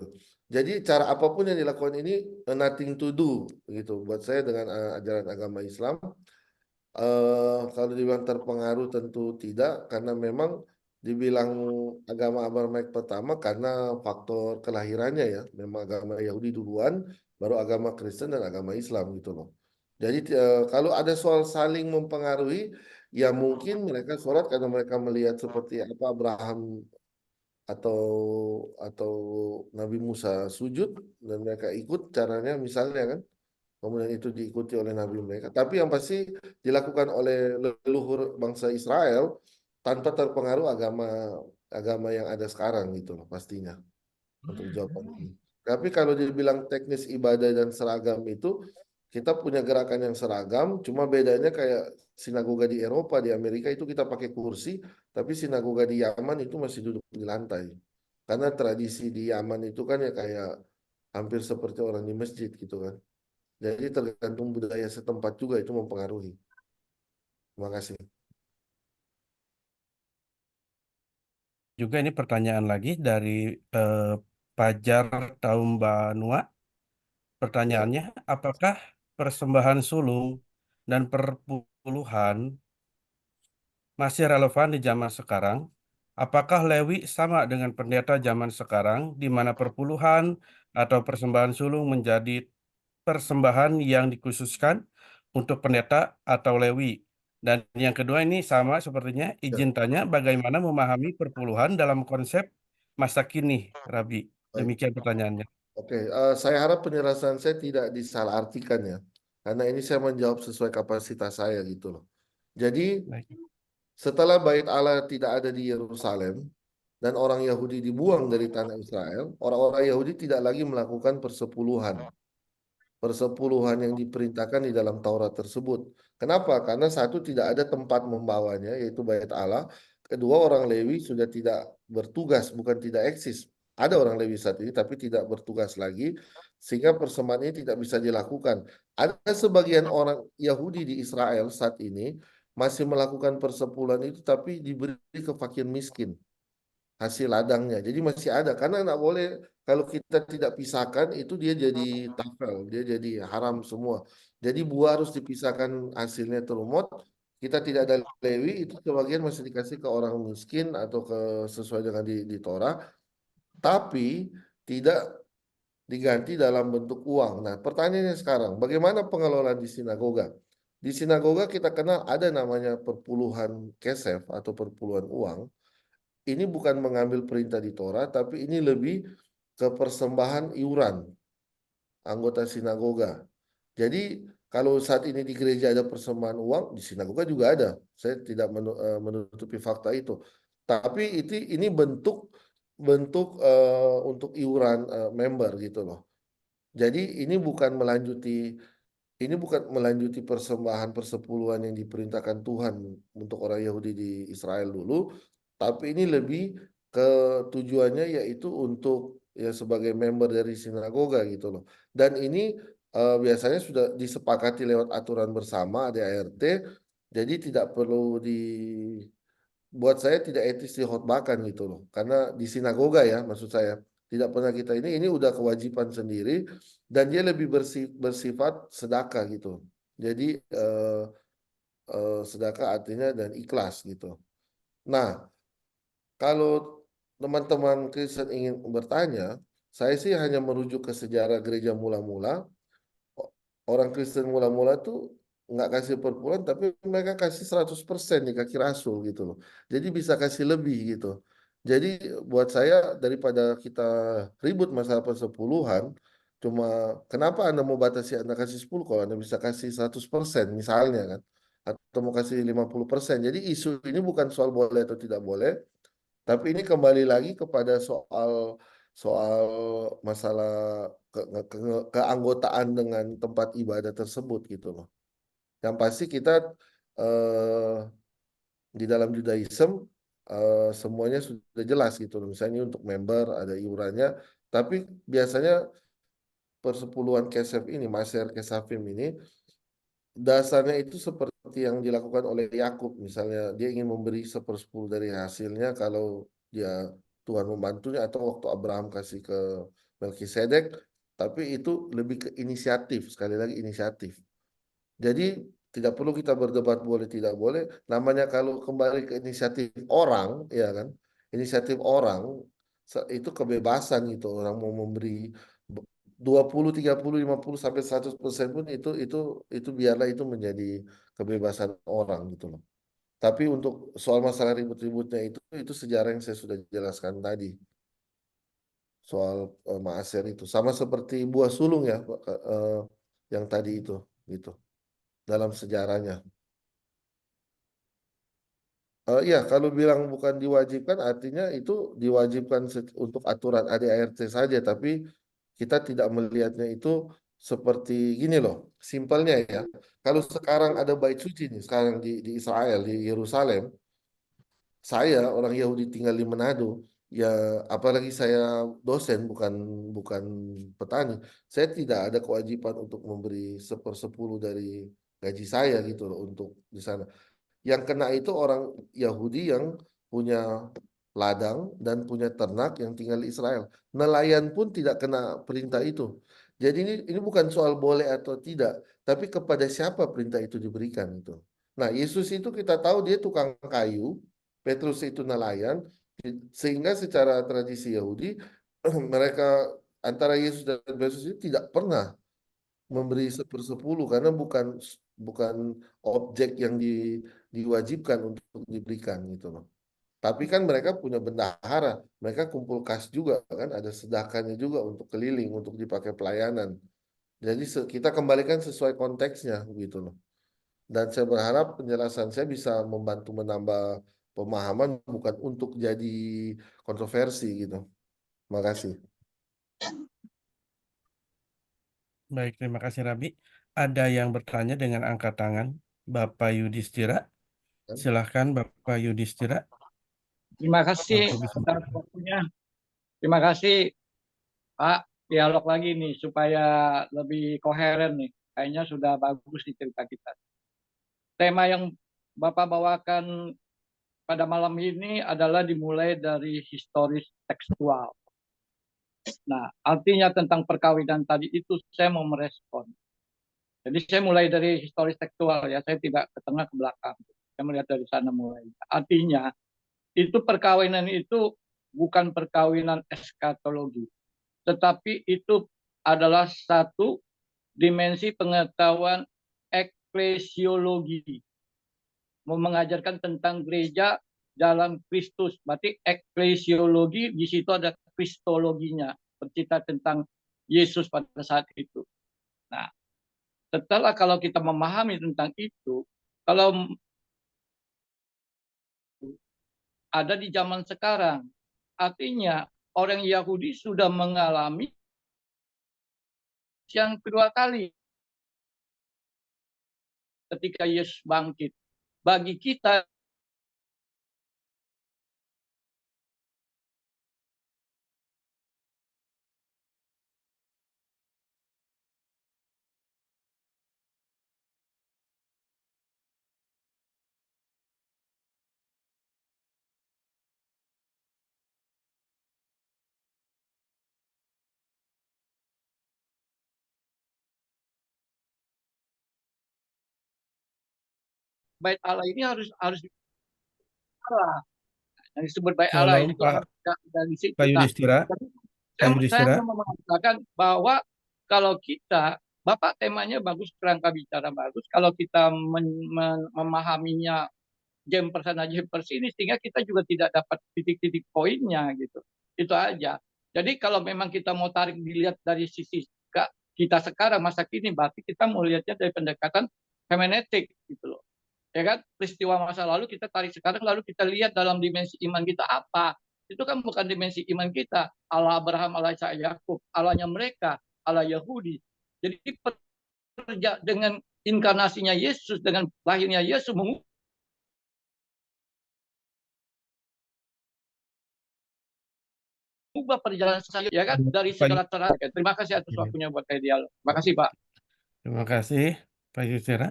Jadi cara apapun yang dilakukan ini nothing to do gitu. Buat saya dengan ajaran agama Islam, kalau dibilang terpengaruh tentu tidak, karena memang dibilang agama Abraham pertama karena faktor kelahirannya ya, memang agama Yahudi duluan, baru agama Kristen dan agama Islam gitu loh. Jadi kalau ada soal saling mempengaruhi, ya mungkin mereka sholat karena mereka melihat seperti apa Abraham atau atau Nabi Musa sujud dan mereka ikut caranya misalnya kan. Kemudian itu diikuti oleh nabi mereka. Tapi yang pasti dilakukan oleh leluhur bangsa Israel tanpa terpengaruh agama agama yang ada sekarang gitu loh pastinya untuk jawaban ini. Tapi kalau dibilang teknis ibadah dan seragam itu kita punya gerakan yang seragam, cuma bedanya kayak sinagoga di Eropa, di Amerika itu kita pakai kursi, tapi sinagoga di Yaman itu masih duduk di lantai. Karena tradisi di Yaman itu kan ya kayak hampir seperti orang di masjid gitu kan. Jadi tergantung budaya setempat juga itu mempengaruhi. Terima kasih. Juga ini pertanyaan lagi dari Pajar Taumbanua. Pertanyaannya, apakah persembahan sulung dan perpuluhan masih relevan di zaman sekarang? Apakah Lewi sama dengan pendeta zaman sekarang, di mana perpuluhan atau persembahan sulung menjadi persembahan yang dikhususkan untuk pendeta atau Lewi? Dan yang kedua ini sama sepertinya, izin Ya, tanya bagaimana memahami perpuluhan dalam konsep masa kini, Rabi? baik. Demikian pertanyaannya. Oke, saya harap penjelasan saya tidak disalahartikan ya. Karena ini saya menjawab sesuai kapasitas saya gitu loh. Jadi Baik. setelah Bait Allah tidak ada di Yerusalem dan orang Yahudi dibuang dari tanah Israel, orang-orang Yahudi tidak lagi melakukan persepuluhan. Persepuluhan yang diperintahkan di dalam Taurat tersebut. Kenapa? Karena satu tidak ada tempat membawanya, yaitu Bait Allah. Kedua, orang Lewi sudah tidak bertugas, bukan tidak eksis. Ada orang Lewi saat ini, tapi tidak bertugas lagi, sehingga persembahan ini tidak bisa dilakukan. Ada sebagian orang Yahudi di Israel saat ini masih melakukan persepuluhan itu, tapi diberi ke fakir miskin hasil ladangnya. Jadi masih ada karena nggak boleh kalau kita tidak pisahkan itu dia jadi tafel, dia jadi haram semua. Jadi buah harus dipisahkan hasilnya terumot. Kita tidak ada lewi itu sebagian masih dikasih ke orang miskin atau ke sesuai dengan di Torah, tapi tidak diganti dalam bentuk uang. Nah, pertanyaannya sekarang, bagaimana pengelolaan di sinagoga? Di sinagoga kita kenal ada namanya perpuluhan kesef atau perpuluhan uang. Ini bukan mengambil perintah di Torah, tapi ini lebih ke persembahan iuran anggota sinagoga. Jadi kalau saat ini di gereja ada persembahan uang, di sinagoga juga ada. Saya tidak menutupi fakta itu. Tapi ini bentuk bentuk untuk iuran member gitu loh. Jadi ini bukan melanjuti persembahan persepuluhan yang diperintahkan Tuhan untuk orang Yahudi di Israel dulu, tapi ini lebih ke tujuannya yaitu untuk ya sebagai member dari sinagoga gitu loh. Dan ini biasanya sudah disepakati lewat aturan bersama ADART, jadi tidak perlu buat saya tidak etis dikhotbahkan gitu loh. Karena di sinagoga ya maksud saya tidak pernah kita ini udah kewajiban sendiri dan dia lebih bersifat sedekah gitu. Jadi sedekah artinya dan ikhlas gitu. Nah, kalau teman-teman Kristen ingin bertanya, saya sih hanya merujuk ke sejarah gereja mula-mula. Orang Kristen mula-mula tuh nggak kasih perpuluhan, tapi mereka kasih 100% di kaki rasul gitu loh. Jadi bisa kasih lebih gitu. Jadi buat saya daripada kita ribut masalah persepuluhan, cuma kenapa Anda mau batasi Anda kasih 10 kalau Anda bisa kasih 100% misalnya kan. Atau mau kasih 50%. Jadi isu ini bukan soal boleh atau tidak boleh, tapi ini kembali lagi kepada soal soal masalah keanggotaan dengan tempat ibadah tersebut gitu loh. Yang pasti kita eh, di dalam Judaism semuanya sudah jelas gitu loh. Misalnya ini untuk member ada iurannya, tapi biasanya persepuluhan KSF ini, Maser Kesafim ini dasarnya itu seperti yang dilakukan oleh Yakub, misalnya dia ingin memberi 1/10 dari hasilnya kalau dia Tuhan membantunya, atau waktu Abraham kasih ke Melkisedek, tapi itu lebih ke inisiatif, sekali lagi inisiatif. Jadi tidak perlu kita berdebat boleh tidak boleh, namanya kalau kembali ke inisiatif orang, ya kan, inisiatif orang itu kebebasan gitu, orang mau memberi 20, 30, 50 sampai 100% pun itu biarlah itu menjadi kebebasan orang gitu loh. Tapi untuk soal masalah ribut-ributnya itu sejarah yang saya sudah jelaskan tadi soal Maaser itu sama seperti buah sulung ya Pak, yang tadi itu gitu dalam sejarahnya. Iya, kalau bilang bukan diwajibkan, artinya itu diwajibkan untuk aturan ADART saja, tapi kita tidak melihatnya itu seperti gini loh, simpelnya ya. Kalau sekarang ada bait suci nih, sekarang di Israel, di Yerusalem, saya orang Yahudi tinggal di Manado, ya apalagi saya dosen bukan bukan petani, saya tidak ada kewajiban untuk memberi 1/10 dari gaji saya gitu loh untuk di sana. Yang kena itu orang Yahudi yang punya ladang dan punya ternak yang tinggal di Israel. Nelayan pun tidak kena perintah itu. Jadi ini bukan soal boleh atau tidak, tapi kepada siapa perintah itu diberikan itu. Nah, Yesus itu kita tahu dia tukang kayu, Petrus itu nelayan, sehingga secara tradisi Yahudi mereka antara Yesus dan Petrus itu tidak pernah memberi 1/10 karena bukan bukan objek yang diwajibkan untuk diberikan gitu loh. Tapi kan mereka punya bendahara, mereka kumpul kas juga kan, ada sedekahnya juga untuk keliling, untuk dipakai pelayanan. Jadi kita kembalikan sesuai konteksnya gitu loh. Dan saya berharap penjelasan saya bisa membantu menambah pemahaman bukan untuk jadi kontroversi gitu. Terima kasih. Baik, terima kasih Rabi. Ada yang bertanya dengan angkat tangan, Bapak Yudhistira. Silahkan Bapak Yudhistira. Terima kasih Untuk bisa atas waktunya. Terima kasih Pak. Dialog lagi nih supaya lebih koheren nih. Kayaknya sudah bagus di cerita kita. Tema yang Bapak bawakan pada malam ini adalah dimulai dari historis tekstual. Nah, artinya tentang perkawinan tadi itu saya mau merespon. Jadi saya mulai dari historis tekstual ya, saya tidak ke tengah ke belakang. Saya melihat dari sana mulai. Artinya itu perkawinan itu bukan perkawinan eskatologi, tetapi itu adalah satu dimensi pengetahuan eklesiologi, mengajarkan tentang gereja dalam Kristus. Berarti eklesiologi di situ ada kristologinya, bercerita tentang Yesus pada saat itu. Nah, setelah kalau kita memahami tentang itu, kalau ada di zaman sekarang, artinya orang Yahudi sudah mengalami yang kedua kali ketika Yesus bangkit. Bagi kita bait Allah ini harus Allah. Yang disebut bait Allah Shalom itu Pak, harus dari situ. Pak Nah, Yudhistira. Pak saya Yudhistira. mau mengatakan bahwa kalau kita, Bapak temanya bagus, kerangka bicara bagus, kalau kita memahaminya jam per sana jam per sini, sehingga kita juga tidak dapat titik-titik poinnya gitu. Itu aja. Jadi kalau memang kita mau tarik dilihat dari sisi kita sekarang masa kini, berarti kita mau lihatnya dari pendekatan hermeneutik gitu loh. Ya kan, peristiwa masa lalu kita tarik sekarang, lalu kita lihat dalam dimensi iman kita apa. Itu kan bukan dimensi iman kita. Allah Abraham, Allah Ishak, Yakub, Allahnya mereka, Allah Yahudi. Jadi dengan inkarnasinya Yesus, dengan lahirnya Yesus ubah perjalanan saya ya kan dari Pak, segala cara. Terima kasih atas waktunya buat saya dialog. Terima kasih Pak. terima kasih Pak Yusira.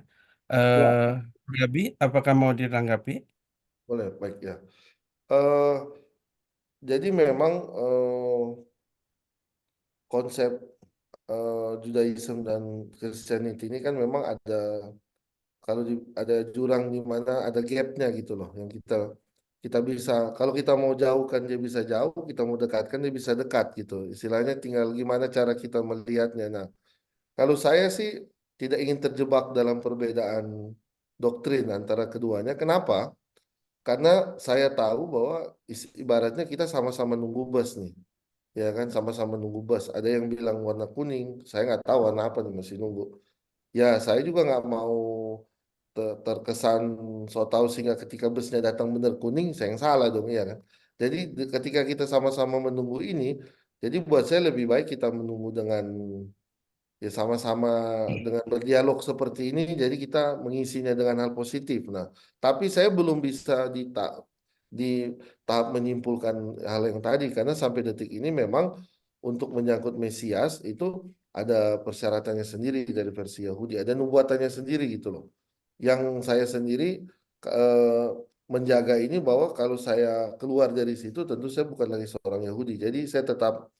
Ya. Gabi, apakah mau ditanggapi? Boleh, baik ya. Eh, jadi memang konsep Judaism dan Christianity ini kan memang ada ada jurang di mana ada gapnya gitu loh yang kita bisa kalau kita mau jauhkan dia bisa jauh, kita mau dekatkan dia bisa dekat gitu. Istilahnya tinggal gimana cara kita melihatnya. Nah, kalau saya sih tidak ingin terjebak dalam perbedaan doktrin antara keduanya. Kenapa? Karena saya tahu bahwa ibaratnya kita sama-sama nunggu bus nih. Ya kan sama-sama nunggu bus. Ada yang bilang warna kuning, saya nggak tahu warna apa nih masih nunggu. Ya saya juga nggak mau terkesan so tahu sehingga ketika busnya datang benar kuning, saya yang salah dong ya kan. Jadi ketika kita sama-sama menunggu ini, jadi buat saya lebih baik kita menunggu dengan ya sama-sama dengan berdialog seperti ini, jadi kita mengisinya dengan hal positif. Nah, tapi saya belum bisa di tahap menyimpulkan hal yang tadi karena sampai detik ini memang untuk menyangkut Mesias itu ada persyaratannya sendiri dari versi Yahudi, ada nubuatannya sendiri gitu loh. Yang saya sendiri eh, menjaga ini bahwa kalau saya keluar dari situ tentu saya bukan lagi seorang Yahudi. Jadi saya tetap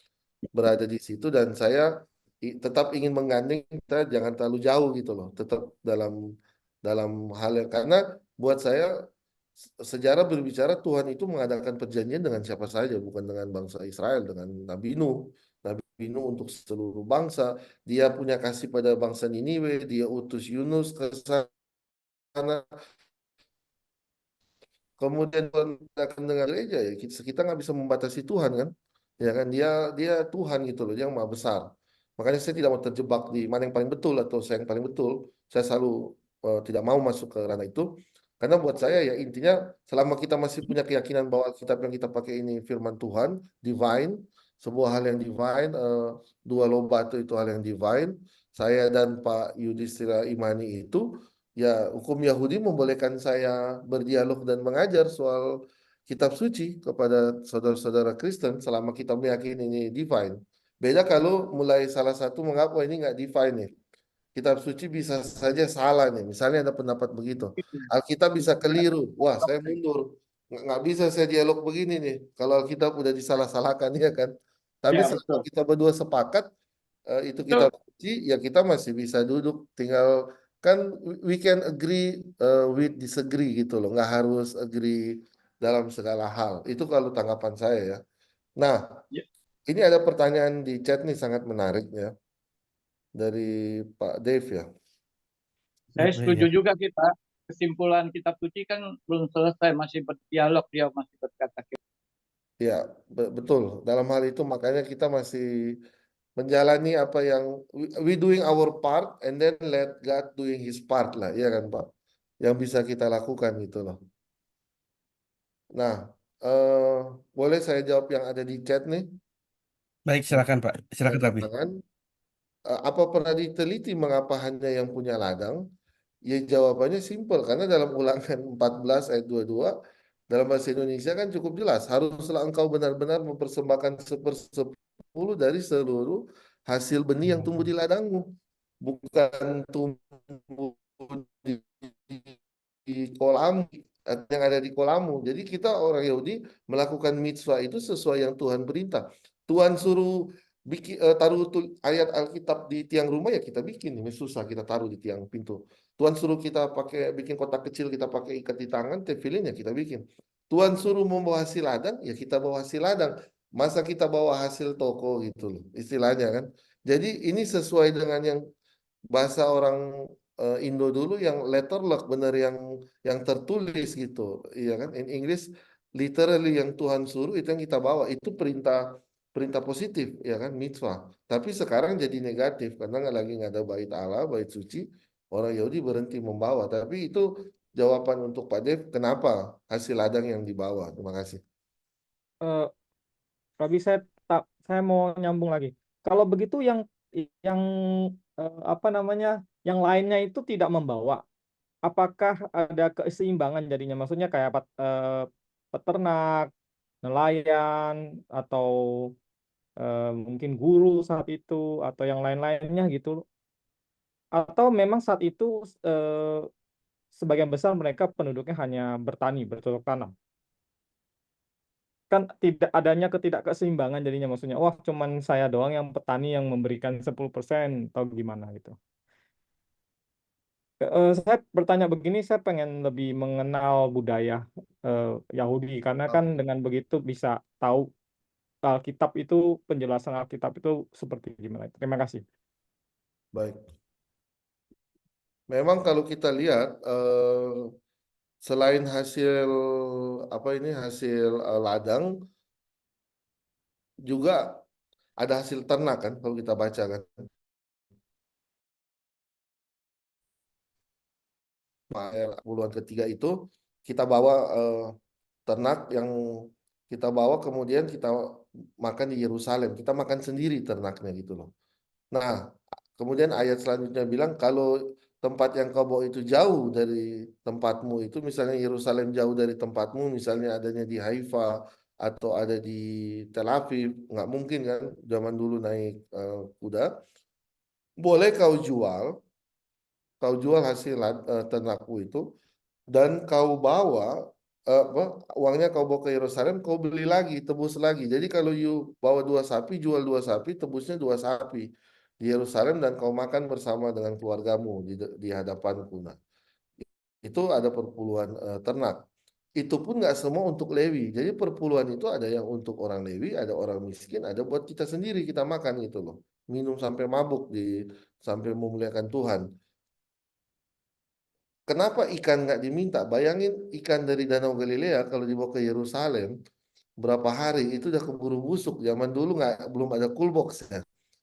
berada di situ dan saya tetap ingin menggandeng kita jangan terlalu jauh gitu loh. Tetap dalam dalam hal yang karena buat saya sejarah berbicara Tuhan itu mengadakan perjanjian dengan siapa saja, bukan dengan bangsa Israel, dengan Nabi Nuh. Nabi Nuh untuk seluruh bangsa. Dia punya kasih pada bangsa Niniwe, dia utus Yunus ke sana. Kemudian akan dengan gereja ya kita nggak bisa membatasi Tuhan kan, ya kan dia Tuhan gitu loh, dia yang maha besar. Makanya saya tidak mau terjebak di mana yang paling betul atau saya yang paling betul. Saya selalu tidak mau masuk ke ranah itu karena buat saya ya intinya selama kita masih punya keyakinan bahwa kitab yang kita pakai ini firman Tuhan, divine, sebuah hal yang divine, dua lobato itu hal yang divine. Saya dan Pak Yudhistira Imani itu ya hukum Yahudi membolehkan saya berdialog dan mengajar soal kitab suci kepada saudara-saudara Kristen selama kita meyakini ini divine. Beda kalau mulai salah satu mengaku ini nggak divine nih. Kitab suci bisa saja salah nih. Misalnya ada pendapat begitu. Alkitab bisa keliru. Wah, saya mundur. Nggak bisa saya dialog begini nih. Kalau Alkitab udah disalah-salahkan ya kan. Tapi Ya, selama betul. kita berdua sepakat itu Betul. kitab suci, ya kita masih bisa duduk. Tinggal kan we can agree with disagree gitu loh. Nggak harus agree dalam segala hal. Itu kalau tanggapan saya ya. Nah, Ya. ini ada pertanyaan di chat nih sangat menarik ya dari Pak Dave ya. Saya setuju Ya. juga kita. Kesimpulan kitab suci kan belum selesai, masih berdialog, dia masih berkata. Ya, betul. Dalam hal itu makanya kita masih menjalani apa yang we doing our part and then let God doing his part lah, ya kan Pak? Yang bisa kita lakukan gitu loh. Nah, boleh saya jawab yang ada di chat nih? Baik, silakan Pak. Silakan Rabi. Apa pernah diteliti mengapa hanya yang punya ladang? Ya jawabannya simpel karena dalam Ulangan 14 ayat 22 dalam bahasa Indonesia kan cukup jelas, haruslah engkau benar-benar mempersembahkan 1/10 dari seluruh hasil benih yang tumbuh di ladangmu, bukan tumbuh di, di kolam yang ada di kolammu. Jadi kita orang Yahudi melakukan mitzvah itu sesuai yang Tuhan perintah. Tuhan suruh taruh ayat Alkitab di tiang rumah ya kita bikin, ini susah kita taruh di tiang pintu. Tuhan suruh kita pakai bikin kotak kecil, kita pakai ikat di tangan, tefilin ya kita bikin. Tuhan suruh membawa hasil ladang, ya kita bawa hasil ladang. Masa kita bawa hasil toko gitu loh, istilahnya kan. Jadi ini sesuai dengan yang bahasa orang Indo dulu yang letterlock, benar yang tertulis gitu, iya kan? In English literally yang Tuhan suruh itu yang kita bawa, itu perintah perintah positif, ya kan, mitzvah. Tapi sekarang jadi negatif karena nggak ada bait Allah, bait suci, orang Yahudi berhenti membawa. Tapi itu jawaban untuk Pak Dev, kenapa hasil ladang yang dibawa. Terima kasih. Rabi, saya mau nyambung lagi. Kalau begitu yang apa namanya, yang lainnya itu tidak membawa. Apakah ada keseimbangan jadinya? Maksudnya kayak peternak, nelayan atau mungkin guru saat itu atau yang lain-lainnya gitu, atau memang saat itu sebagian besar mereka penduduknya hanya bertani, bercocok tanam. Kan tidak adanya ketidakkeseimbangan jadinya, maksudnya wah cuman saya doang yang petani yang memberikan 10% atau gimana gitu. Saya bertanya begini, saya pengen lebih mengenal budaya Yahudi karena kan dengan begitu bisa tahu Alkitab itu, penjelasan Alkitab itu seperti gimana. Terima kasih. Baik. Memang kalau kita lihat selain hasil apa ini hasil ladang juga ada hasil ternak kan kalau kita baca kan. Ayat puluhan ketiga itu kita bawa ternak yang kita bawa kemudian kita makan di Yerusalem. Kita makan sendiri ternaknya gitu loh. Nah, kemudian ayat selanjutnya bilang kalau tempat yang kau bawa itu jauh dari tempatmu itu, misalnya Yerusalem jauh dari tempatmu, misalnya adanya di Haifa atau ada di Tel Aviv, nggak mungkin kan zaman dulu naik kuda. Boleh kau jual hasil ternakmu itu dan kau bawa apa, uangnya kau bawa ke Yerusalem, kau beli lagi, tebus lagi. Jadi kalau you bawa 2 sapi, jual 2 sapi, tebusnya 2 sapi di Yerusalem dan kau makan bersama dengan keluargamu di hadapanku. Nah, itu ada perpuluhan ternak. Itu pun nggak semua untuk Lewi. Jadi perpuluhan itu ada yang untuk orang Lewi, ada orang miskin, ada buat kita sendiri kita makan gitu loh. Minum sampai mabuk sampai memuliakan Tuhan. Kenapa ikan nggak diminta? Bayangin ikan dari Danau Galilea kalau dibawa ke Yerusalem, berapa hari itu udah keburu busuk. Zaman dulu belum ada cool box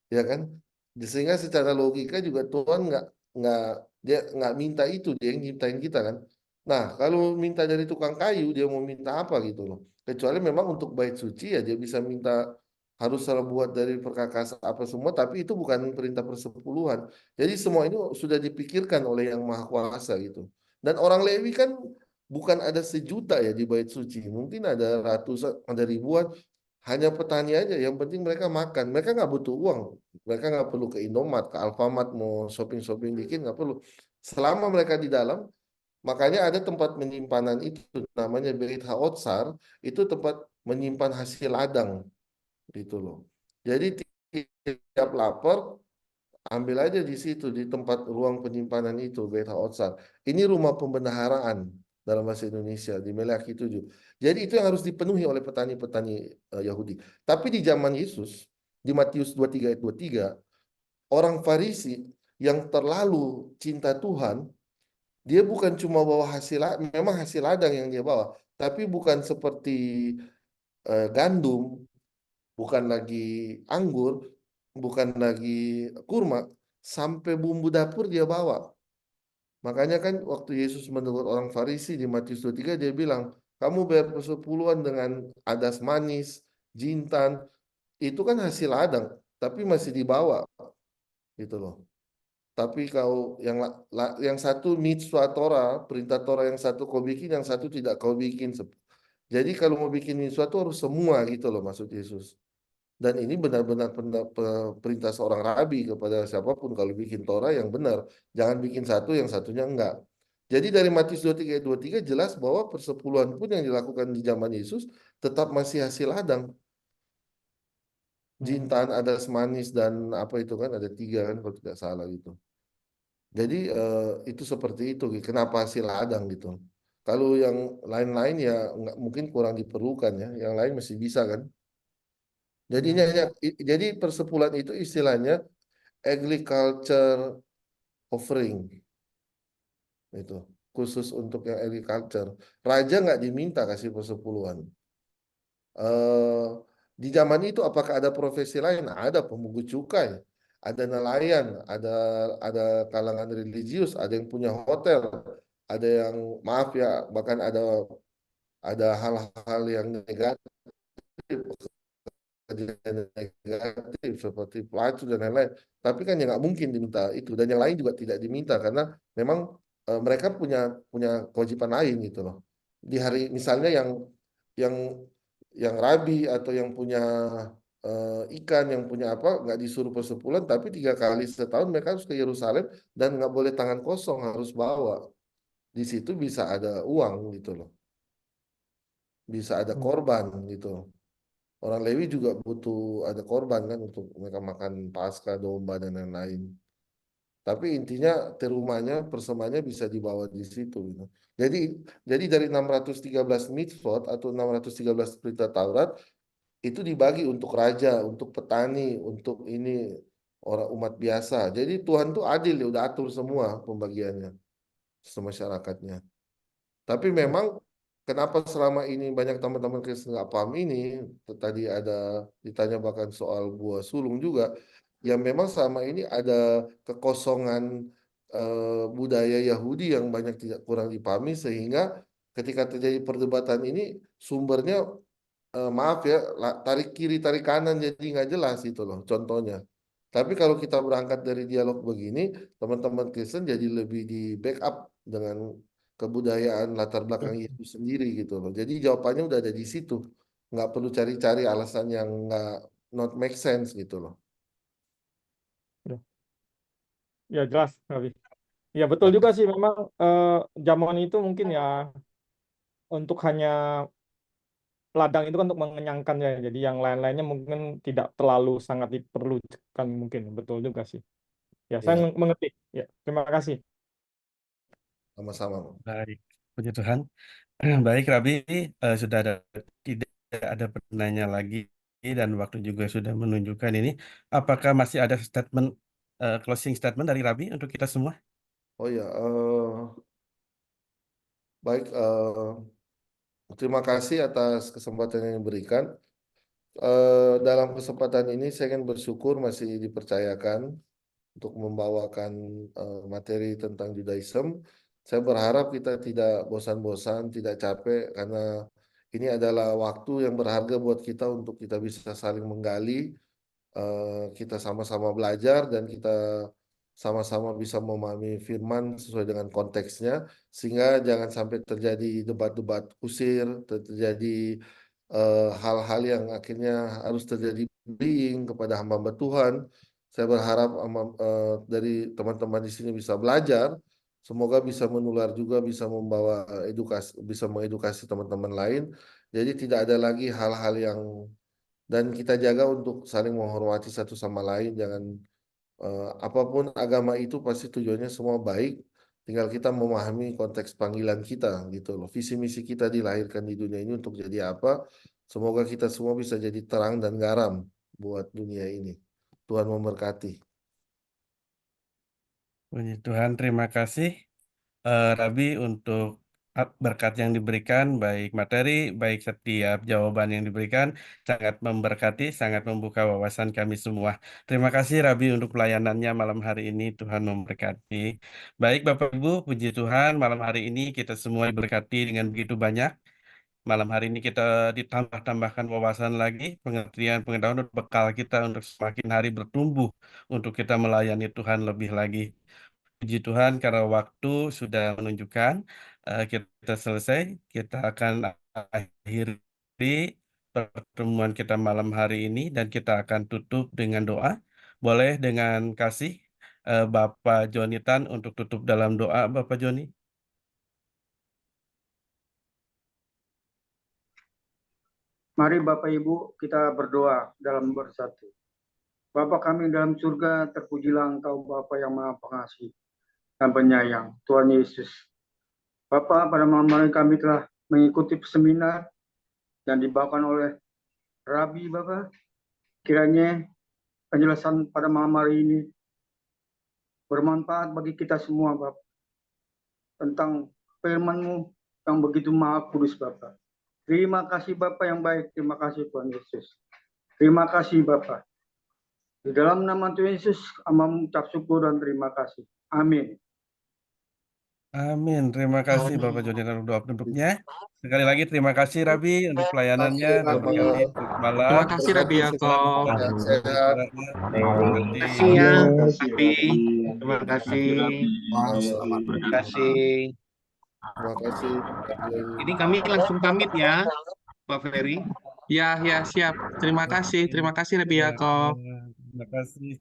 ya kan? Sehingga secara logika juga Tuhan nggak dia nggak minta itu, dia yang nyiptain kita kan. Nah kalau minta dari tukang kayu dia mau minta apa gitu loh. Kecuali memang untuk bait suci ya dia bisa minta harus buat dari perkakas apa semua, tapi itu bukan perintah persepuluhan. Jadi semua ini sudah dipikirkan oleh Yang Maha Kuasa gitu. Dan orang Lewi kan bukan ada sejuta ya di bait suci, mungkin ada ratusan, ada ribuan, hanya petani aja. Yang penting mereka makan, mereka nggak butuh uang, mereka nggak perlu ke Indomaret, ke Alfamart mau shopping dikit nggak perlu. Selama mereka di dalam, makanya ada tempat penyimpanan itu namanya Beit HaOtsar, itu tempat menyimpan hasil ladang gitu loh. Jadi tiap lapar ambil aja di situ di tempat ruang penyimpanan itu Beit HaOtsar. Ini rumah pembendaharaan dalam bahasa Indonesia di Meleakhi 7. Jadi itu yang harus dipenuhi oleh petani-petani Yahudi. Tapi di zaman Yesus di Matius 23 ayat 23, orang Farisi yang terlalu cinta Tuhan, dia bukan cuma bawa memang hasil ladang yang dia bawa, tapi bukan seperti gandum, bukan lagi anggur, bukan lagi kurma, sampai bumbu dapur dia bawa. Makanya kan waktu Yesus menegur orang Farisi di Matius 23 dia bilang, kamu bayar persepuluhan dengan adas manis, jintan, itu kan hasil ladang, tapi masih dibawa gitu loh. Tapi kau yang satu mitzvah Torah, perintah Torah, yang satu kau bikin, yang satu tidak kau bikin. Jadi kalau mau bikin mitzvah itu harus semua gitu loh maksud Yesus. Dan ini benar-benar perintah seorang rabi kepada siapapun kalau bikin Torah yang benar. Jangan bikin satu, yang satunya enggak. Jadi dari Matius 23 ayat 23 jelas bahwa persepuluhan pun yang dilakukan di zaman Yesus tetap masih hasil ladang. Jintan, adas manis, dan apa itu kan ada 3 kan kalau tidak salah gitu. Jadi itu seperti itu. Kenapa hasil ladang gitu. Kalau yang lain-lain ya enggak, mungkin kurang diperlukan ya. Yang lain masih bisa kan. Jadi persepuluhan itu istilahnya agriculture offering itu khusus untuk yang agriculture. Raja nggak diminta kasih persepuluhan. Di zaman itu apakah ada profesi lain? Ada pemungut cukai, ada nelayan, ada kalangan religius, ada yang punya hotel, ada yang maaf ya bahkan ada hal-hal yang negatif, negatif seperti pelacur dan lain-lain. Tapi kan ya nggak mungkin diminta itu, dan yang lain juga tidak diminta karena memang mereka punya kewajiban lain gitu loh. Di hari misalnya yang yang rabi atau yang punya ikan, yang punya apa, nggak disuruh persepuluhan, tapi 3 kali setahun mereka harus ke Yerusalem dan nggak boleh tangan kosong, harus bawa. Di situ bisa ada uang gitu loh, bisa ada korban gitu. Orang Lewi juga butuh ada korban kan untuk mereka makan Paskah, domba dan lain-lain. Tapi intinya terumahnya, persembahannya bisa dibawa di situ gitu. Jadi dari 613 mitzvot atau 613 perintah Taurat itu dibagi untuk raja, untuk petani, untuk ini orang umat biasa. Jadi Tuhan tuh adil, ya udah atur semua pembagiannya semasyarakatnya. Tapi memang kenapa selama ini banyak teman-teman Kristen nggak paham ini? Tadi ada ditanya bahkan soal buah sulung juga. Yang memang selama ini ada kekosongan budaya Yahudi yang banyak tidak kurang dipahami, sehingga ketika terjadi perdebatan ini sumbernya maaf ya, tarik kiri tarik kanan, jadi nggak jelas itu loh contohnya. Tapi kalau kita berangkat dari dialog begini, teman-teman Kristen jadi lebih di backup dengan kebudayaan latar belakang itu sendiri gitu loh. Jadi jawabannya udah ada di situ, nggak perlu cari-cari alasan yang nggak not make sense gitu loh. Ya jelas, Rabi. Ya betul juga sih, memang jamuan itu mungkin ya untuk hanya ladang itu kan untuk mengenyangkan ya. Jadi yang lain-lainnya mungkin tidak terlalu sangat diperlukan mungkin. Betul juga sih. Ya, saya Ya, mengerti. Ya, terima kasih. sama-sama. Baik, puji Tuhan. Baik, Rabi, sudah tidak ada penanya lagi dan waktu juga sudah menunjukkan ini. Apakah masih ada statement closing statement dari Rabi untuk kita semua? Oh ya, baik. Terima kasih atas kesempatan yang diberikan. Dalam kesempatan ini saya ingin bersyukur masih dipercayakan untuk membawakan materi tentang Judaism. Saya berharap kita tidak bosan-bosan, tidak capek, karena ini adalah waktu yang berharga buat kita untuk kita bisa saling menggali, kita sama-sama belajar, dan kita sama-sama bisa memahami firman sesuai dengan konteksnya, sehingga jangan sampai terjadi debat-debat kusir, terjadi hal-hal yang akhirnya harus terjadi bullying kepada hamba-hamba Tuhan. Saya berharap dari teman-teman di sini bisa belajar, semoga bisa menular juga, bisa membawa edukasi, bisa mengedukasi teman-teman lain. Jadi tidak ada lagi hal-hal yang, dan kita jaga untuk saling menghormati satu sama lain. Jangan apapun agama itu pasti tujuannya semua baik. Tinggal kita memahami konteks panggilan kita gitu loh. Visi misi kita dilahirkan di dunia ini untuk jadi apa? Semoga kita semua bisa jadi terang dan garam buat dunia ini. Tuhan memberkati. Puji Tuhan, terima kasih Rabi untuk berkat yang diberikan, baik materi, baik setiap jawaban yang diberikan, sangat memberkati, sangat membuka wawasan kami semua. Terima kasih Rabi untuk pelayanannya malam hari ini, Tuhan memberkati. Baik Bapak Ibu, puji Tuhan, malam hari ini kita semua diberkati dengan begitu banyak. Malam hari ini kita ditambah-tambahkan wawasan lagi, pengertian, pengetahuan, dan bekal kita untuk semakin hari bertumbuh, untuk kita melayani Tuhan lebih lagi. Puji Tuhan karena waktu sudah menunjukkan kita selesai. Kita akan akhiri pertemuan kita malam hari ini dan kita akan tutup dengan doa. Boleh dengan kasih Bapak Jonitan untuk tutup dalam doa, Bapak Joni. Mari Bapak Ibu kita berdoa dalam bersatu. Bapa kami dalam surga, terpujilah Engkau Bapa yang Maha Pengasih dan Penyayang, Tuhan Yesus. Bapa, pada malam hari kami telah mengikuti seminar yang dibawakan oleh Rabi Bapa. Kiranya penjelasan pada malam hari ini bermanfaat bagi kita semua Bapa, tentang firman-Mu yang begitu maha kudus Bapa. Terima kasih Bapa yang baik, terima kasih Tuhan Yesus. Terima kasih Bapa. Di dalam nama Tuhan Yesus, hamba mengucap syukur dan terima kasih. Amin. Amin. Terima kasih Bapak Joni untuk doa penduknya. Sekali lagi terima kasih Rabi untuk pelayanannya dan berkati malam. Terima kasih Rabi Yakob. Sehat. Terima kasih ya, Rabi. Terima kasih. Terima kasih. Terima kasih. Ini kami langsung pamit ya, Pak Ferry. Ya, ya, siap. Terima kasih Rabbi Ya, Yaakov. terima kasih.